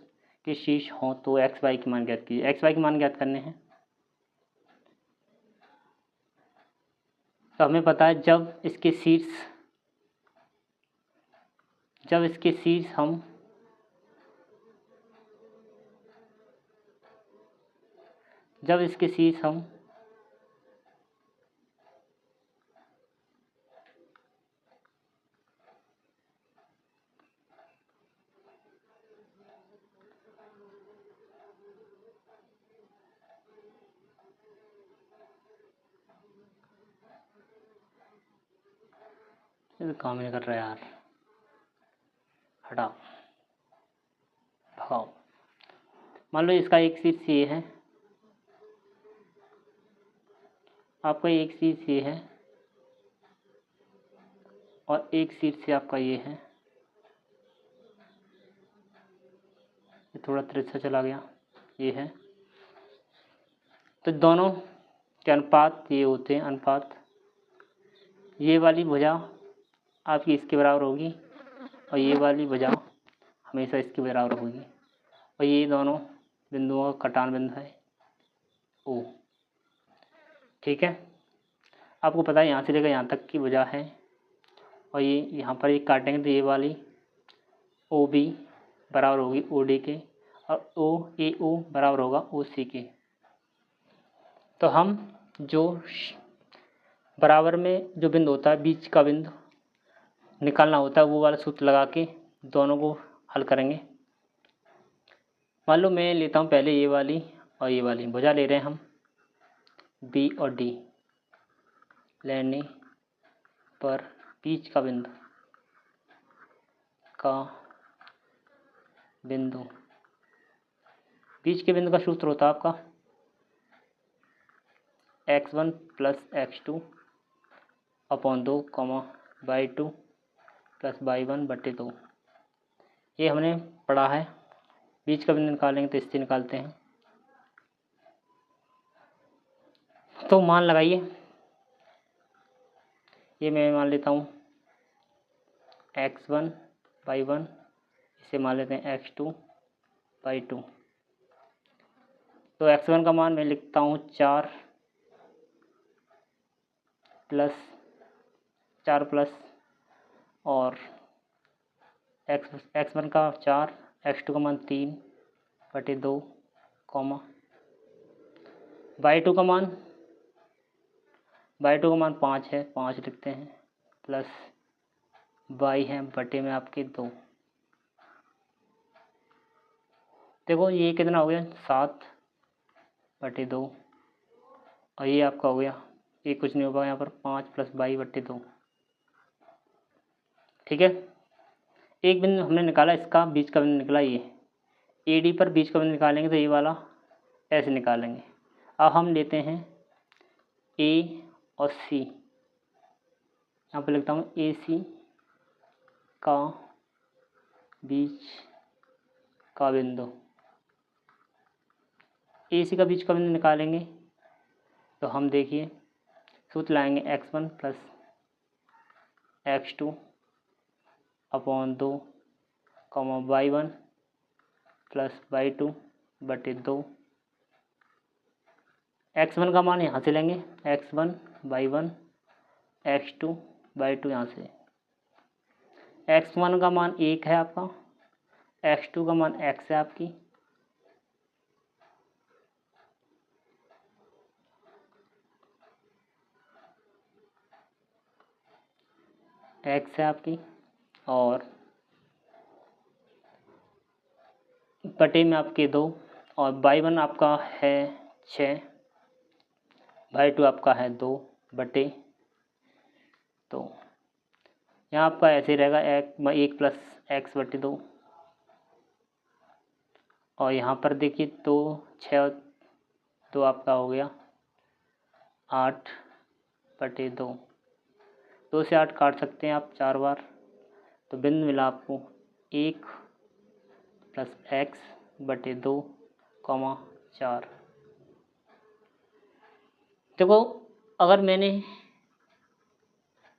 के शीर्ष हों तो x, y के मान ज्ञात कीजिए। x, y के मान ज्ञात करने हैं तो हमें पता है जब इसके शीर्ष हम ये काम ही नहीं कर रहा यार, हटाओ, भगाओ। मान लो इसका एक शीर्ष ये है, आपका एक शीर्ष ये है और एक शीर्ष आपका ये है। ये थोड़ा तिरछा चला गया, ये है। तो दोनों के अनुपात ये होते हैं, अनुपात। ये वाली भुजा आपकी इसके बराबर होगी और ये वाली भुजा हमेशा इसके बराबर होगी, और ये दोनों बिंदुओं का कटान बिंदु है ओ। ठीक है, आपको पता है यहाँ से लेकर यहाँ तक की भुजा है, और ये यहाँ पर एक काटेंगे तो ये वाली ओ बी बराबर होगी ओ डी के, और ओ ए ओ बराबर होगा ओ सी के। तो हम जो बराबर में जो बिंदु होता है, बीच का बिंदु निकालना होता है, वो वाला सूत्र लगा के दोनों को हल करेंगे। मान लो मैं लेता हूँ पहले ये वाली और ये वाली भुजा ले रहे हैं हम, बी और डी लेने पर बीच का बिंदु बीच के बिंदु का सूत्र होता है आपका x1 plus x2 upon 2 y2 plus y1 बटे 2। ये हमने पढ़ा है। बीच का बिंदु निकालेंगे तो इससे निकालते हैं। तो मान लगाइए, ये मैं मान लेता हूँ x1 y1, इसे मान लेते हैं x2 y2। तो x1 का मान मैं लिखता हूँ 4 प्लस और x1 का 4, x2 का मान 3 बटे 2 कॉमा y2 का मान 5 है, 5 लिखते हैं, प्लस y है बटे में आपके 2। देखो ये कितना हो गया 7 बटे 2, और ये आपका हो गया, ये कुछ नहीं होगा यहाँ पर 5 प्लस y बटे 2। ठीक है, एक बिंदु हमने निकाला, इसका बीच का बिंदु निकला ये ए डी पर बीच का बिंदु निकालेंगे तो ये वाला ऐसे निकालेंगे। अब हम लेते हैं ए और सी, यहाँ पर लिखता हूँ ए सी का बीच का बिंदु। ए सी का बीच का बिंदु निकालेंगे तो हम देखिए सूत्र लाएंगे x1 plus x2 upon 2 y1 plus y2 बटे 2। x1 का मान यहाँ से लेंगे, x1 y1 x2 y2, यहाँ से x1 का मान 1 है आपका, x2 का मान x है आपकी, x है आपकी, और बटे में आपके 2, और y1 आपका है 6, y2 आपका है 2 बटे 2। यहाँ आपका ऐसे रहेगा 1 प्लस x बटे 2, और यहाँ पर देखिए 2 6 और 2 आपका हो गया 8 बटे 2। 2 से 8 काट सकते हैं आप 4 बार, तो बिंदु मिला आपको 1 प्लस x बटे 2 4। देखो अगर मैंने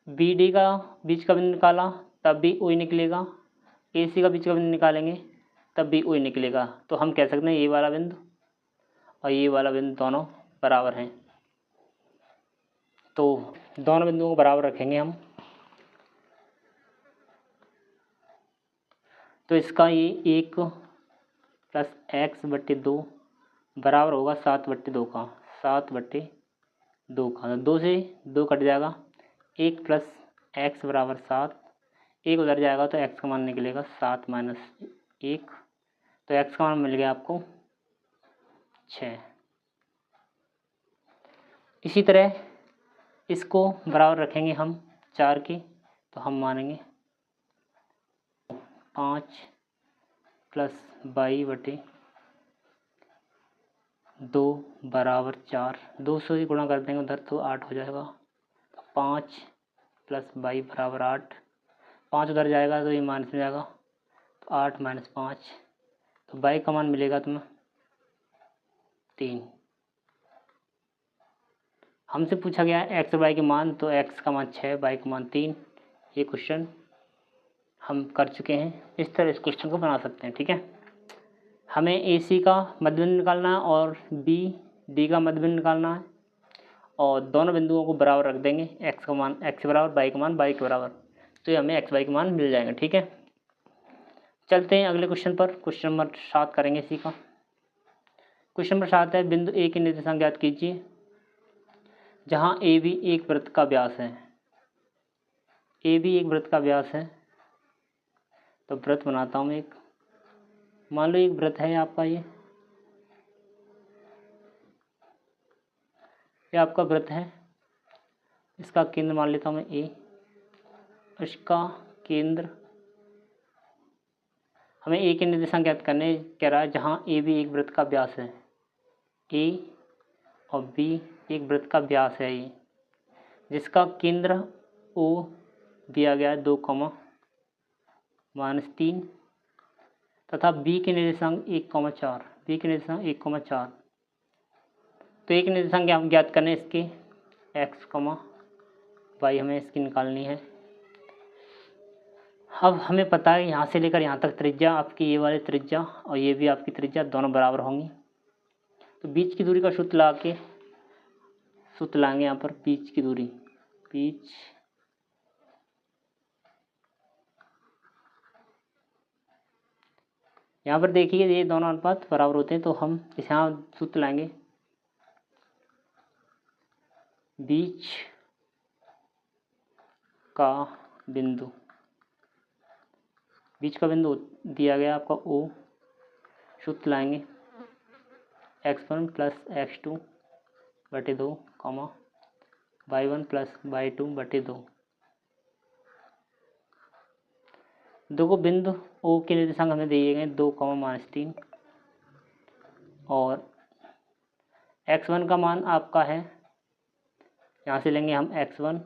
बी डी का बीच का बिंदु निकाला तब भी वही निकलेगा, ए सी का बीच का बिंदु निकालेंगे तब भी वही निकलेगा। तो हम कह सकते हैं ये वाला बिंदु और ये वाला बिंदु दोनों बराबर हैं। तो दोनों बिंदुओं को बराबर रखेंगे हम। तो इसका ये 1 प्लस x बटे 2 बराबर होगा 7 बटे 2 का, 7 बटे 2 का। 2 से 2 कट जाएगा, 1 प्लस x बराबर 7, 1 उधर जाएगा तो x का मान निकलेगा 7 माइनस 1, तो x का मान मिल गया आपको 6। इसी तरह इसको बराबर रखेंगे हम 4 के, तो हम मानेंगे 5 प्लस 22/2 बराबर 4। 2 से गुणा कर देंगे उधर तो 8 हो जाएगा। 5 प्लस 22 बराबर 8। 5 उधर जाएगा तो ये माइनस में जाएगा, तो 8 - 5, तो y का मान मिलेगा तुम्हें 3। हमसे पूछा गया है x और y के मान, तो x का मान 6, y का मान 3। ये क्वेश्चन हम कर चुके हैं। इस तरह इस क्वेश्चन को बना सकते हैं। ठीक है, हमें AC का मध्यबिंदु निकालना है और BD का मध्यबिंदु निकालना है, और दोनों बिंदुओं को बराबर रख देंगे। x का मान x के बराबर, y का मान y के बराबर, तो ये हमें x y के मान मिल जाएंगे। ठीक है, चलते हैं अगले क्वेश्चन पर। क्वेश्चन नंबर 7 करेंगे इसी का। क्वेश्चन नंबर 7 है, बिंदु A की निर्देशांक ज्ञात कीजिए जहां AB एक वृत्त का व्यास है। AB एक वृत्त का व्यास है, तो वृत्त बनाता हूँ एक। मान लो एक वृत्त है आपका, ये आपका वृत्त है। इसका केंद्र मान लेता हूँ मैं A। इसका केंद्र, हमें A के निर्देशांक ज्ञात करने कह रहा है जहाँ AB एक वृत्त का व्यास है। A और B एक वृत्त का व्यास है ये, जिसका केंद्र O दिया गया है 2, -3, तथा B के निर्देशांक 1, 4। B के निर्देशांक 1, 4। तो एक निर्देशांक हम ज्ञात करने इसके x, y हमें इसकी निकालनी है। अब हमें पता है यहाँ से लेकर यहाँ तक त्रिज्या आपकी, ये वाली त्रिज्या और ये भी आपकी त्रिज्या दोनों बराबर होंगी। तो बीच की दूरी का सूत्र लाएंगे यहाँ पर। बीच की दूरी, यहाँ पर देखिए ये दोनों अनुपात बराबर होते हैं, तो हम इस यहाँ सूत्र लाएंगे। बीच का बिंदु दिया गया आपका O, सूत्र लाएंगे x1 + x2/2, y1 + y2/2। दो बिंदु O के निर्देशांक हमें दिए गए 2, -3, और x1 का मान आपका है, यहाँ से लेंगे हम x1,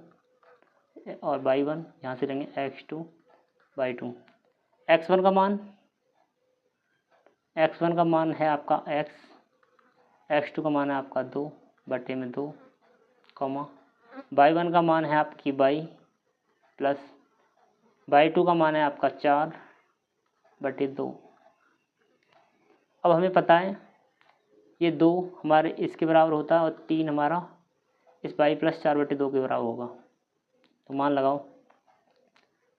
और y1 यहाँ से लेंगे x2, y2। x1 का मान है आपका x, x2 का मान है आपका 2/2, y1 का मान है आपकी y, प्लस y2 का मान है आपका 4/2। अब हमें पता है ये 2 हमारे इसके बराबर होता है, और 3 हमारा इस y + 4/2 के बराबर होगा। तो मान लगाओ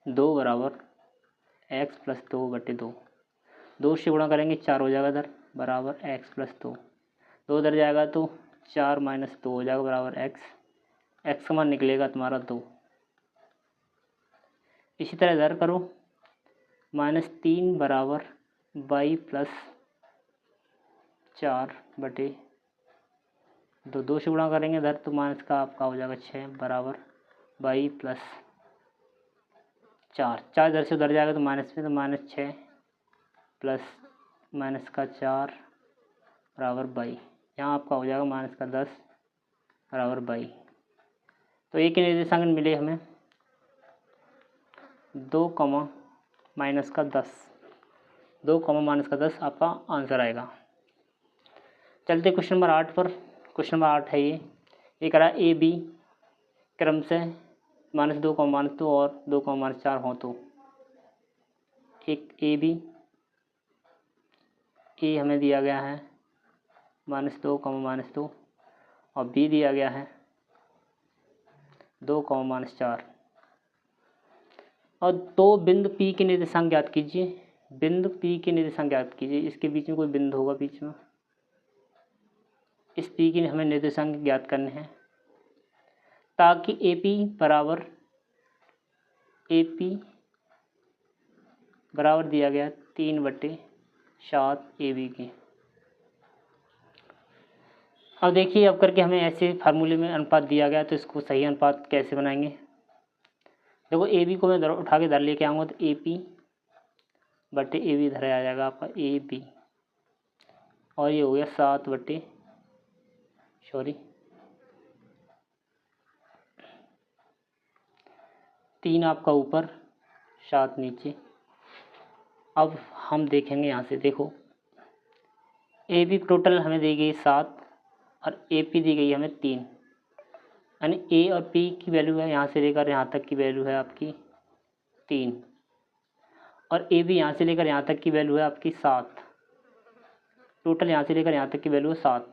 2 बराबर x + 2/2। 2 से गुणा करेंगे 4 हो जाएगा इधर, बराबर x + 2। 2 उधर जाएगा तो 4 - 2 हो जाएगा, बराबर x। x का मान निकलेगा तुम्हारा 2। इसी तरह इधर करो, -3 बराबर y + 4/2। 2 से गुणा करेंगे इधर तो माइनस का आपका हो जाएगा 6, बराबर y + 4। 4 इधर से उधर जाएगा तो माइनस में, तो -6 प्लस -4 बराबर y। यहाँ आपका हो जाएगा -10 बराबर y। तो एक ही निर्देशांक मिले हमें 2, -10। 2, -10 आपका आंसर आएगा। चलते क्वेश्चन नंबर 8 पर। क्वेश्चन नंबर 8 है ये कह रहा है AB क्रम से -2, -2 और 2, -4 हो तो एक AB A हमें दिया गया है -2, -2, और B दिया गया है 2, -4, और दो बिंदु P के निर्देशांक ज्ञात कीजिए। बिंदु P के निर्देशांक ज्ञात कीजिए। इसके बीच में कोई बिंदु होगा बीच में, इस P के हमें निर्देशांक ज्ञात करने हैं, ताकि AP बराबर दिया गया 3/7 AB के। अब देखिए, अब करके हमें ऐसे फार्मूले में अनुपात दिया गया, तो इसको सही अनुपात कैसे बनाएंगे। देखो ए बी को मैं उठा के इधर लेके आऊँगा तो ए पी बटे ए बी इधर आ जाएगा आपका ए बी, और ये हो गया 7 बटे 3 आपका ऊपर 7 नीचे। अब हम देखेंगे यहाँ से, देखो ए बी टोटल हमें दी गई 7 और ए पी दी गई हमें 3, यानी ए और पी की वैल्यू है यहाँ से लेकर यहाँ तक की वैल्यू है आपकी 3, और ए बी यहाँ से लेकर यहाँ तक की वैल्यू है आपकी 7। टोटल यहाँ से लेकर यहाँ तक की वैल्यू है 7,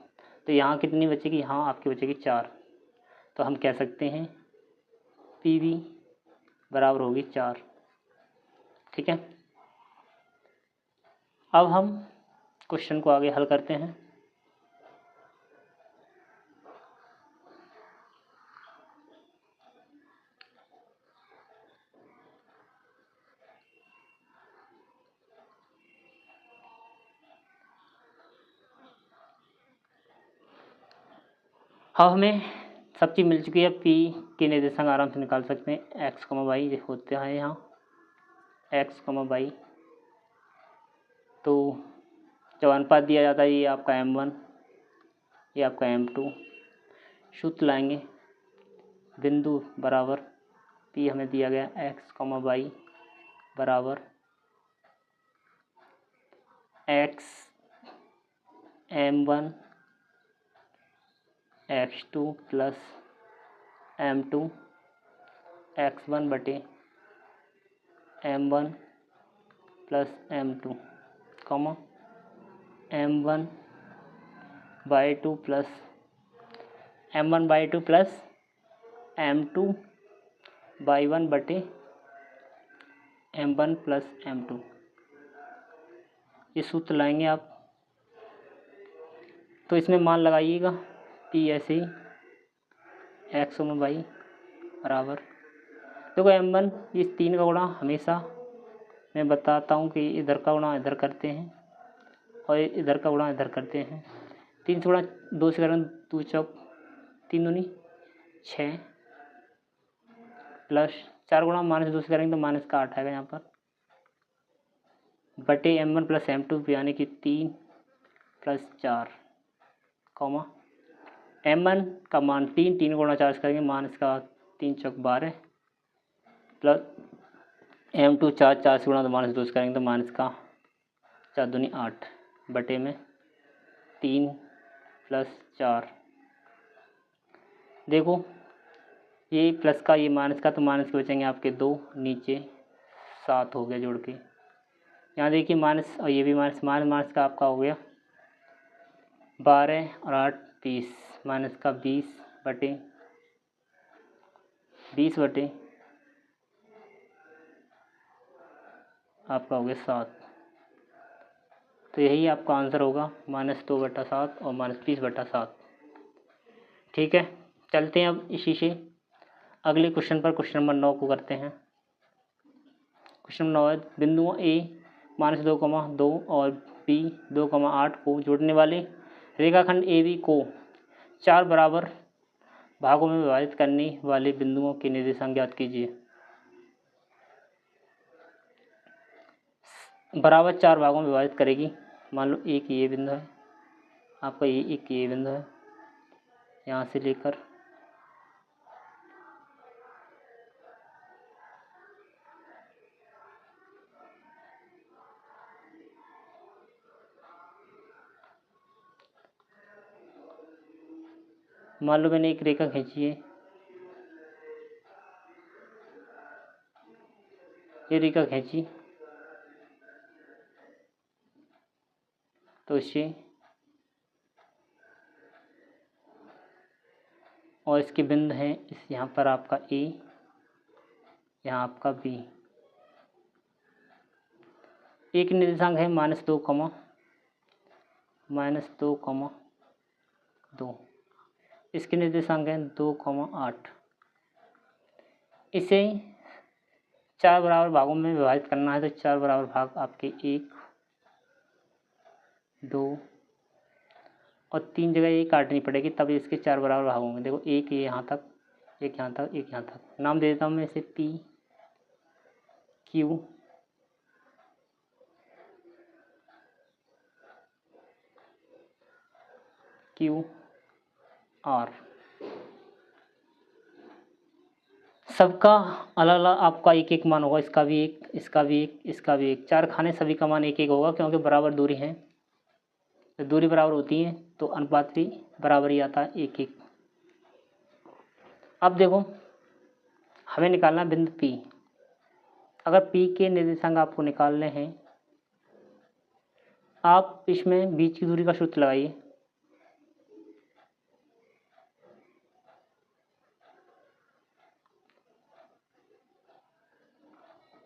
तो यहाँ कितनी बचेगी, यहाँ आपकी बचेगी 4। तो हम कह सकते हैं पी बी बराबर होगी 4। ठीक है, अब हम क्वेश्चन को आगे हल करते हैं। अब हमें सब चीज़ मिल चुकी है, पी के निर्देशांक आराम से निकाल सकते हैं। एक्स कमा वाई होते हैं यहाँ एक्स कमा वाई, तो जब अनुपात दिया जाता है ये आपका M1 ये आपका M2, सूत्र लाएंगे बिंदु बराबर पी हमें दिया गया एक्स कमा वाई बराबर x M1 X2 plus M2 X1 बटे M1 plus M2 comma M1 by 2 plus M1 by 2 plus M2 by 1 बटे M1 प्लस M2। ये सूत्र लाएंगे आप, तो इसमें मान लगाइएगा पी ऐसे ही एक्स में वाई बराबर, देखो M1 इस 3 का गुणा हमेशा मैं बताता हूँ कि इधर का गुणा इधर करते हैं और इधर का गुणा इधर करते हैं। 3 से गुणा 2 से करें 2 चौक 3 दूनी 6 प्लस 4 गुणा -2 से करेंगे तो -8 आएगा यहाँ पर, बटे M1 प्लस M2 यानी कि 3 प्लस 4 कॉमा M1 का मान 3 गुणा 4 से करेंगे माइनस का 3 चौक 12 प्लस M2 4 से गुणा तो -2 से करेंगे तो माइनस का 4 दूनी 8 बटे में 3 प्लस 4। देखो ये प्लस का ये माइनस का, तो माइनस के बचेंगे आपके 2, नीचे 7 हो गया जोड़ के। यहाँ देखिए माइनस और ये भी माइनस माइनस का आपका हो गया 12 और 8 30, माइनस का 20 बटे आपका हो गया 7। तो यही आपका आंसर होगा -2/7 और -20/7। ठीक है, चलते हैं अब इसी से अगले क्वेश्चन पर, क्वेश्चन नंबर 9 को करते हैं। क्वेश्चन नंबर 9 है बिंदुओं A -2,2 और B 2,8 को जोड़ने वाले रेखाखंड AB को 4 बराबर भागों में विभाजित करने वाले बिंदुओं के निर्देशांक ज्ञात कीजिए। बराबर 4 भागों में विभाजित करेगी, मान लो एक ये बिंदु है आपका, एक ये बिंदु है, यहाँ से लेकर मान लो मैंने एक रेखा खींची है, ये रेखा खींची तो इससे और इसके बिंदु हैं इस यहाँ पर आपका A, यहाँ आपका B। एक निर्देशांक है -2, इसके निर्देशांक हैं 2,8। इसे 4 बराबर भागों में विभाजित करना है, तो 4 बराबर भाग आपके 1, 2 और 3 जगह ये काटनी पड़ेगी, तब इसके 4 बराबर भाग होंगे। देखो एक ये यहाँ तक, एक यहाँ तक, एक यहाँ तक। नाम दे देता हूँ मैं इसे P क्यू क्यू आर। सबका अलग अलग आपका एक एक मान होगा, इसका भी एक, इसका भी एक, इसका भी एक, चार खाने सभी का मान एक एक होगा, क्योंकि बराबर दूरी है। तो दूरी बराबर होती है तो अनुपात भी बराबर ही आता है, एक एक। अब देखो हमें निकालना बिंदु P। अगर P के निर्देशांक आपको निकालने हैं, आप इसमें बीच की दूरी का सूत्र लगाइए।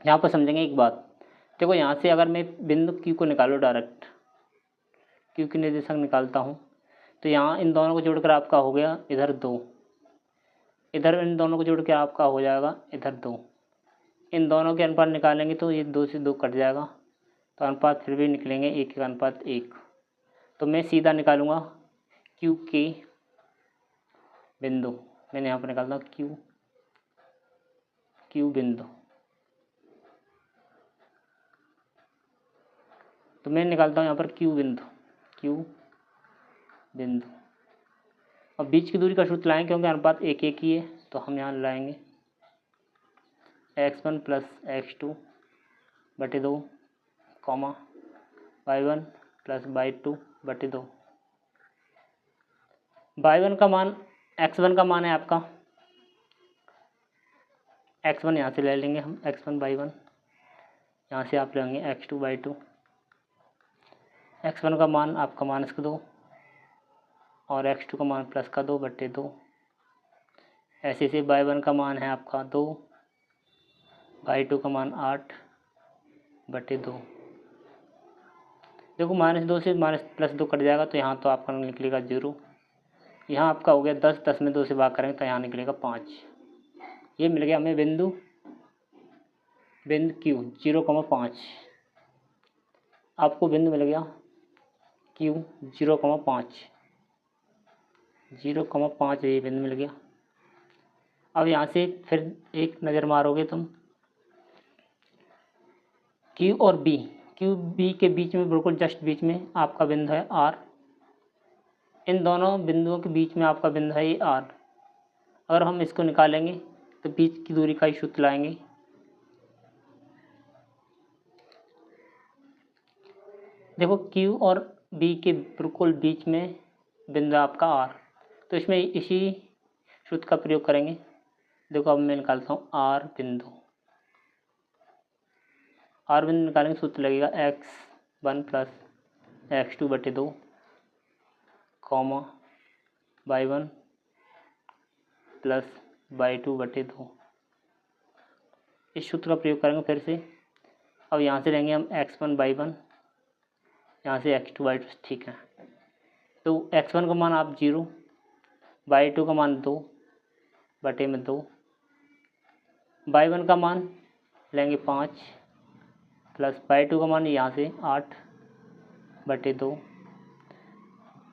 यहाँ पर समझेंगे एक बात, देखो यहाँ से अगर मैं बिंदु Q को निकालूँ, डायरेक्ट Q के निर्देशांक निकालता हूँ, तो यहाँ इन दोनों को जोड़कर आपका हो गया इधर 2, इधर इन दोनों को जोड़ के आपका हो जाएगा इधर 2। इन दोनों के अनुपात निकालेंगे तो ये 2 से 2 कट जाएगा, तो अनुपात फिर भी निकलेंगे 1 का अनुपात 1। तो मैं सीधा निकालूंगा Q के बिंदु, मैंने यहाँ पर निकालता हूँ Q बिंदु। तो मैं निकालता हूँ यहाँ पर Q बिंदु। अब बीच की दूरी का सूत्र लाएंगे, क्योंकि अनुपात 1 1 ही है, तो हम यहाँ लाएंगे x1 प्लस x2 बटे 2, कॉमा y1 प्लस y2 बटे 2। y1 का मान x1 का मान है आपका, x1 यहाँ से ले लेंगे हम, x1 y1, यहाँ से आप लेंगे x2 y2। x1 का मान आपका -2 और x2 का मान +2 बटे 2। ऐसे से y1 का मान है आपका 2, y2 का मान 8 बटे 2। देखो -2 से +2 कट जाएगा, तो यहाँ तो आपका निकलेगा 0। यहाँ आपका हो गया 10, 10 में 2 से भाग करेंगे तो यहाँ निकलेगा 5। ये मिल गया हमें बिंदु Q 0,5। आपको बिंदु मिल गया Q 0,5, 0,5 ये बिंदु मिल गया। अब यहाँ से फिर एक नज़र मारोगे तुम Q और B के बीच में, बिल्कुल जस्ट बीच में आपका बिंदु है R। इन दोनों बिंदुओं के बीच में आपका बिंदु है ये R। अगर हम इसको निकालेंगे तो बीच की दूरी का ही सूत्र लाएंगे। देखो Q और B के बिल्कुल बीच में बिंदु आपका R, तो इसमें इसी सूत्र का प्रयोग करेंगे। देखो अब मैं निकालता हूँ R बिंदु निकालेंगे, सूत्र लगेगा x1 प्लस x2 बटे 2, कॉमा y1 प्लस y2 बटे 2। इस सूत्र का प्रयोग करेंगे फिर से। अब यहाँ से लेंगे हम x1 y1, यहाँ से x2 y2, ठीक है। तो x1 का मान आप 0, y2 का मान 2 बटे में 2, y1 का मान लेंगे 5 प्लस y2 का मान यहाँ से 8 बटे 2।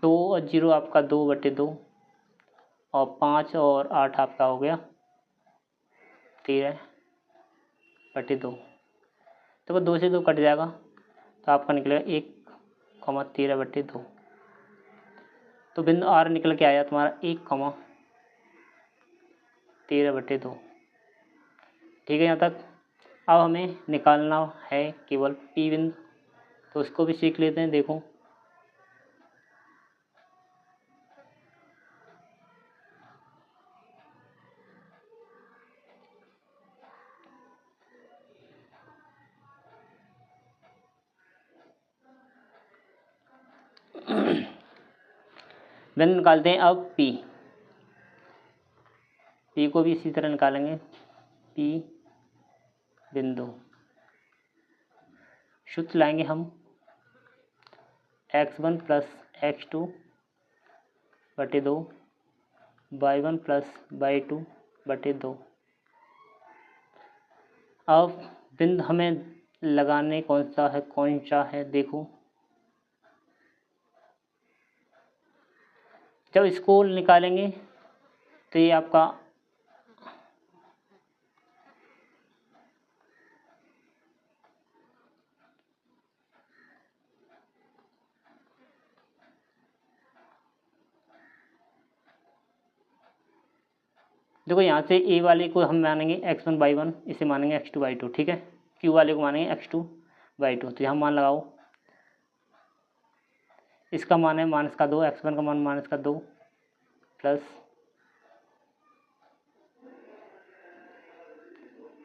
2 और 0 आपका 2 बटे 2, और 5 और 8 आपका हो गया 13 बटे 2। तो 2 से 2 कट जाएगा, तो आपका निकलेगा 1,13 बटे 2। तो बिंदु R निकल के आया तुम्हारा 1,13 बटे 2। ठीक है यहाँ तक। अब हमें निकालना है केवल P बिंदु, तो उसको भी सीख लेते हैं। देखो बिंदु निकालते हैं अब P को भी इसी तरह निकालेंगे। P बिंदु सूत्र लाएंगे हम x1 प्लस x2 बटे 2, y1 प्लस y2 बटे 2। अब बिंदु हमें लगाने कौन सा है देखो। जब इसको निकालेंगे तो ये आपका देखो यहाँ से ए वाले को हम मानेंगे x1/1, इसे मानेंगे x2/2, ठीक है। क्यू वाले को मानेंगे x2/2। तो यहाँ मान लगाओ, इसका मान है -2, x1 का मान -2 प्लस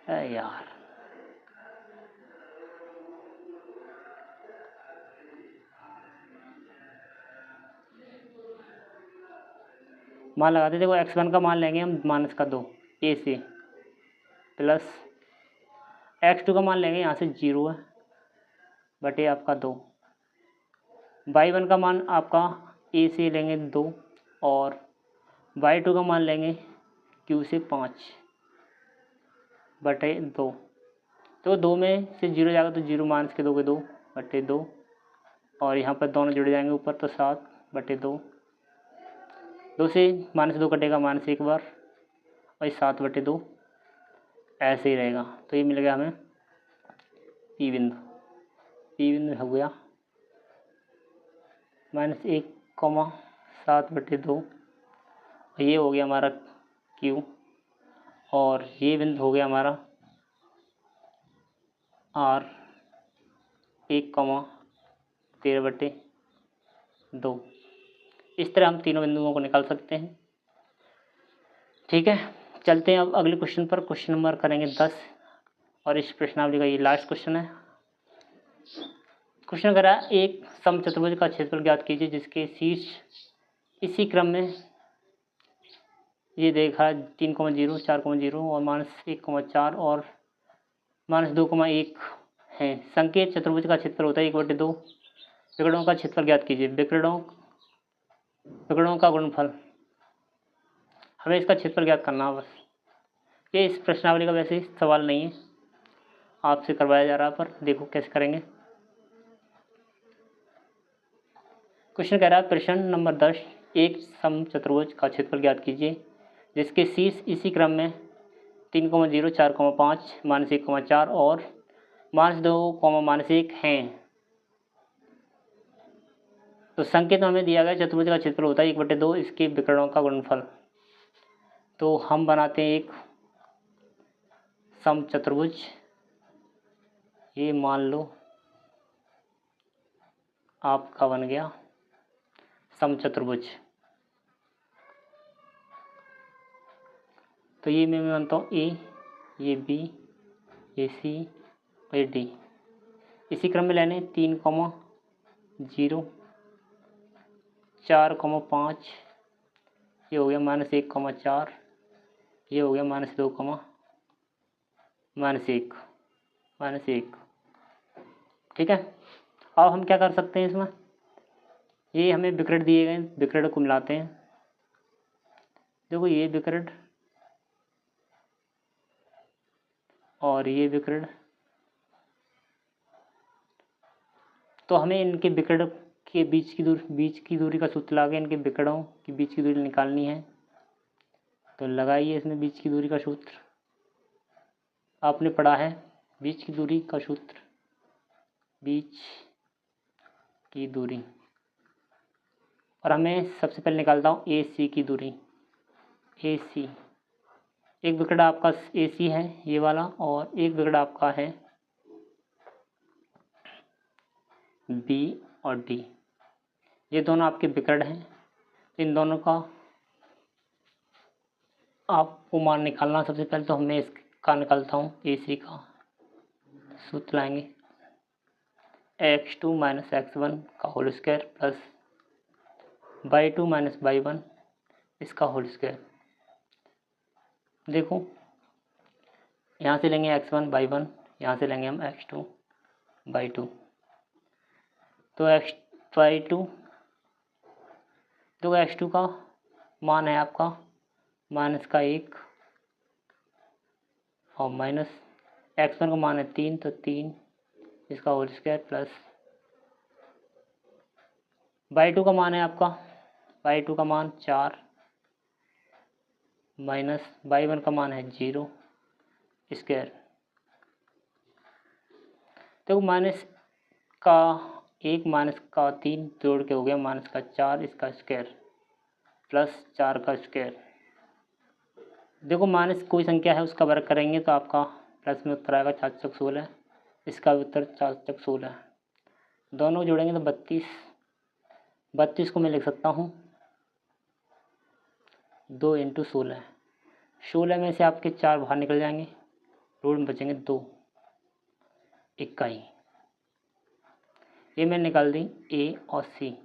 यार मान लगाते, देखो x1 का मान लेंगे हम -2 ए से, प्लस x2 का मान लेंगे यहाँ से 0 है बटे आपका 2, y1 का मान आपका ए से लेंगे 2 और y2 का मान लेंगे q से 5 बटे 2। तो 2 में से 0 जाएगा तो 0 माइनस के 2 के 2 बटे 2, और यहाँ पर दोनों जुड़ जाएंगे ऊपर तो 7 बटे 2। 2 से -2 कटेगा -1 बार, और 7 बटे 2 ऐसे ही रहेगा। तो ये मिल गया हमें पी बिंदु। पी बिंदु हो गया -1, 7 बटे 2, ये हो गया हमारा Q, और ये बिंदु हो गया हमारा R 1, 13 बटे 2। इस तरह हम तीनों बिंदुओं को निकाल सकते हैं, ठीक है। चलते हैं अब अगले क्वेश्चन पर। क्वेश्चन नंबर करेंगे 10, और इस प्रश्नावली का ये लास्ट क्वेश्चन है। क्वेश्चन करा, एक समचतुर्भुज का क्षेत्रफल ज्ञात कीजिए जिसके शीर्ष इसी क्रम में ये देखा 3,0, 4,0 और -1,4 और -2,1 है। संकेत चतुर्भुज का क्षेत्रफल होता है 1/2। विकर्णों का क्षेत्रफल ज्ञात कीजिए। विकर्णों का गुणनफल, हमें इसका क्षेत्रफल ज्ञात करना है बस। ये इस प्रश्नावली का वैसे सवाल नहीं है, आपसे करवाया जा रहा है, पर देखो कैसे करेंगे। क्वेश्चन कह रहा है, प्रश्न नंबर 10, एक समचतुर्भुज का क्षेत्रफल ज्ञात कीजिए जिसके शीर्ष इसी क्रम में 3,0, 4,5, -1,4 और -2, -1 हैं। तो संकेत हमें दिया गया चतुर्भुज का क्षेत्रफल होता है 1/2 इसके विकर्णों का गुणनफल। तो हम बनाते हैं एक समचतुर्भुज, ये मान लो आपका बन गया समचतुर्भुज। तो ये मैं मानता हूँ ए, ये बी, ये सी और ये डी। इसी क्रम में लेने 3,0, 4,5, ये हो गया -1,4, ये हो गया -2, -1, ठीक है। अब हम क्या कर सकते हैं इसमें, ये हमें विकर्ण दिए गए, विकर्ण को मिलाते हैं। देखो ये विकर्ण और ये विकर्ण, तो हमें इनके विकर्ण के बीच की दूरी का सूत्र लगा के इनके विकर्णों की बीच की दूरी निकालनी है। तो लगाइए इसमें बीच की दूरी का सूत्र, आपने पढ़ा है बीच की दूरी का सूत्र, बीच की दूरी। और हमें सबसे पहले निकालता हूँ ए सी की दूरी। ए सी, एक विकर्ण आपका ए सी है ये वाला, और एक विकर्ण आपका है बी और डी, ये दोनों आपके विकर्ण हैं। इन दोनों का आपको मान निकालना। सबसे पहले तो मैं इसका निकालता हूँ, ए सी का सूत्र लाएंगे x2 - x1 का whole square plus y2 - y1 इसका होल स्क्वायर। देखो यहाँ से लेंगे x1/1, यहाँ से लेंगे हम x2/2। तो x/2, तो x2 का मान है आपका -1 और माइनस x1 का मान है 3, तो 3 इसका होल स्क्वायर प्लस y2 का मान है आपका, y2 का मान 4 माइनस y1 का मान है 0 स्क्वायर। तो -1 -3 जोड़ के हो गया -4 इसका स्क्वायर प्लस 4 का स्क्वायर देखो माइनस कोई संख्या है उसका वर्ग करेंगे तो आपका प्लस में उत्तर आएगा 4 चौक 16, इसका भी उत्तर 4 चौक 16। दोनों जोड़ेंगे तो 32, 32 को मैं लिख सकता हूँ 2 × 16, 16 में से आपके 4 बाहर निकल जाएंगे, रूट में बचेंगे 2 इकाई। ये मैंने निकाल दी ए और सी।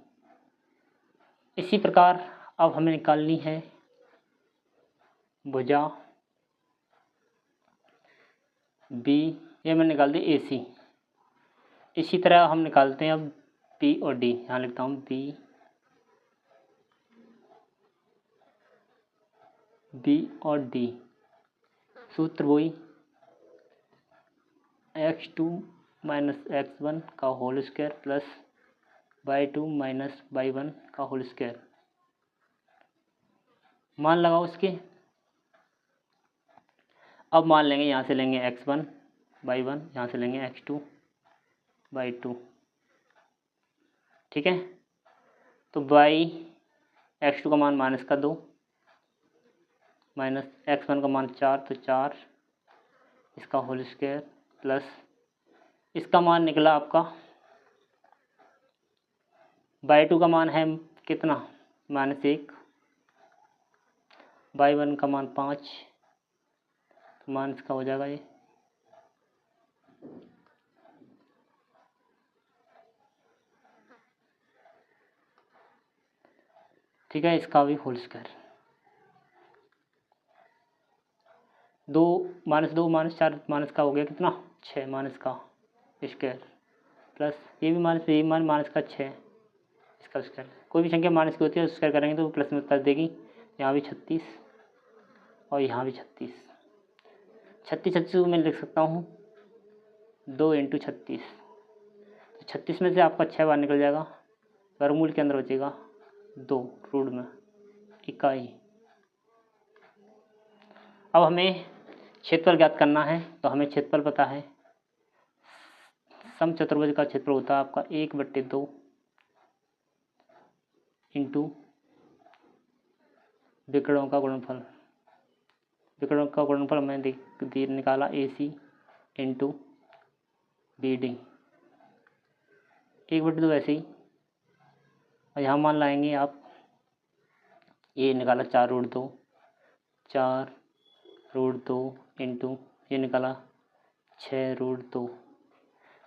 इसी प्रकार अब हमें निकालनी है भुजा बी, ये मैंने निकाल दी ए सी। इसी तरह हम निकालते हैं अब बी और डी। यहाँ लिखता हूँ बी और डी। सूत्र वही x2 - x1 का whole square plus y2 - y1 का होल स्क्वायर। मान लगाओ इसके। अब मान लेंगे, यहाँ से लेंगे x1 y1, यहाँ से लेंगे x2 y2। ठीक है, तो x2 का मान -2 माइनस x1 का मान 4, तो 4 इसका होल स्क्वायर प्लस इसका मान निकला आपका y2 का मान है कितना -1, y1 का मान 5, तो मान इसका हो जाएगा ये ठीक है, इसका भी होल स्क्वायर। 2 -4 माइनस का हो गया कितना 6, माइनस का स्क्वायर प्लस ये भी माइनस का 6 इसका स्क्वायर। कोई भी संख्या माइनस की होती है स्क्वायर करेंगे तो प्लस में उत्तर देगी। यहाँ भी 36 और यहाँ भी 36। 36 को मैं लिख सकता हूँ 2 × 36। तो 36 में से आपका 6 बाहर निकल जाएगा, वर्गमूल के अंदर बचेगा 2 रूट में इकाई। अब हमें क्षेत्रफल ज्ञात करना है, तो हमें क्षेत्रफल पता है। समचतुर्भुज का क्षेत्रफल होता है आपका 1/2 इंटू विकर्णों का गुणनफल। विकर्णों का गुणनफल हमने निकाला AC इंटू BD। 1/2 ऐसे ही, और यहाँ मान लाएंगे आप, ये निकाला 4√2, 4√2 इंटू ये निकाला 6√2।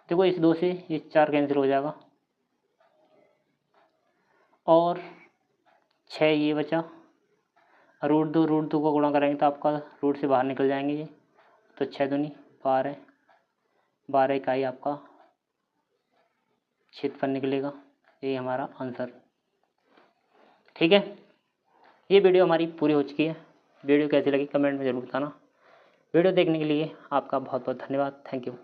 देखो इस 2 से ये 4 कैंसिल हो जाएगा और 6 ये बचा। √2 को गुणा करेंगे तो आपका रूट से बाहर निकल जाएंगे ये, तो 6 दूनी 12, 12 इकाई आपका क्षेत्रफल निकलेगा। ये हमारा आंसर। ठीक है, ये वीडियो हमारी पूरी हो चुकी है। वीडियो कैसी लगी कमेंट में ज़रूर बताना। वीडियो देखने के लिए आपका बहुत बहुत धन्यवाद। Thank you.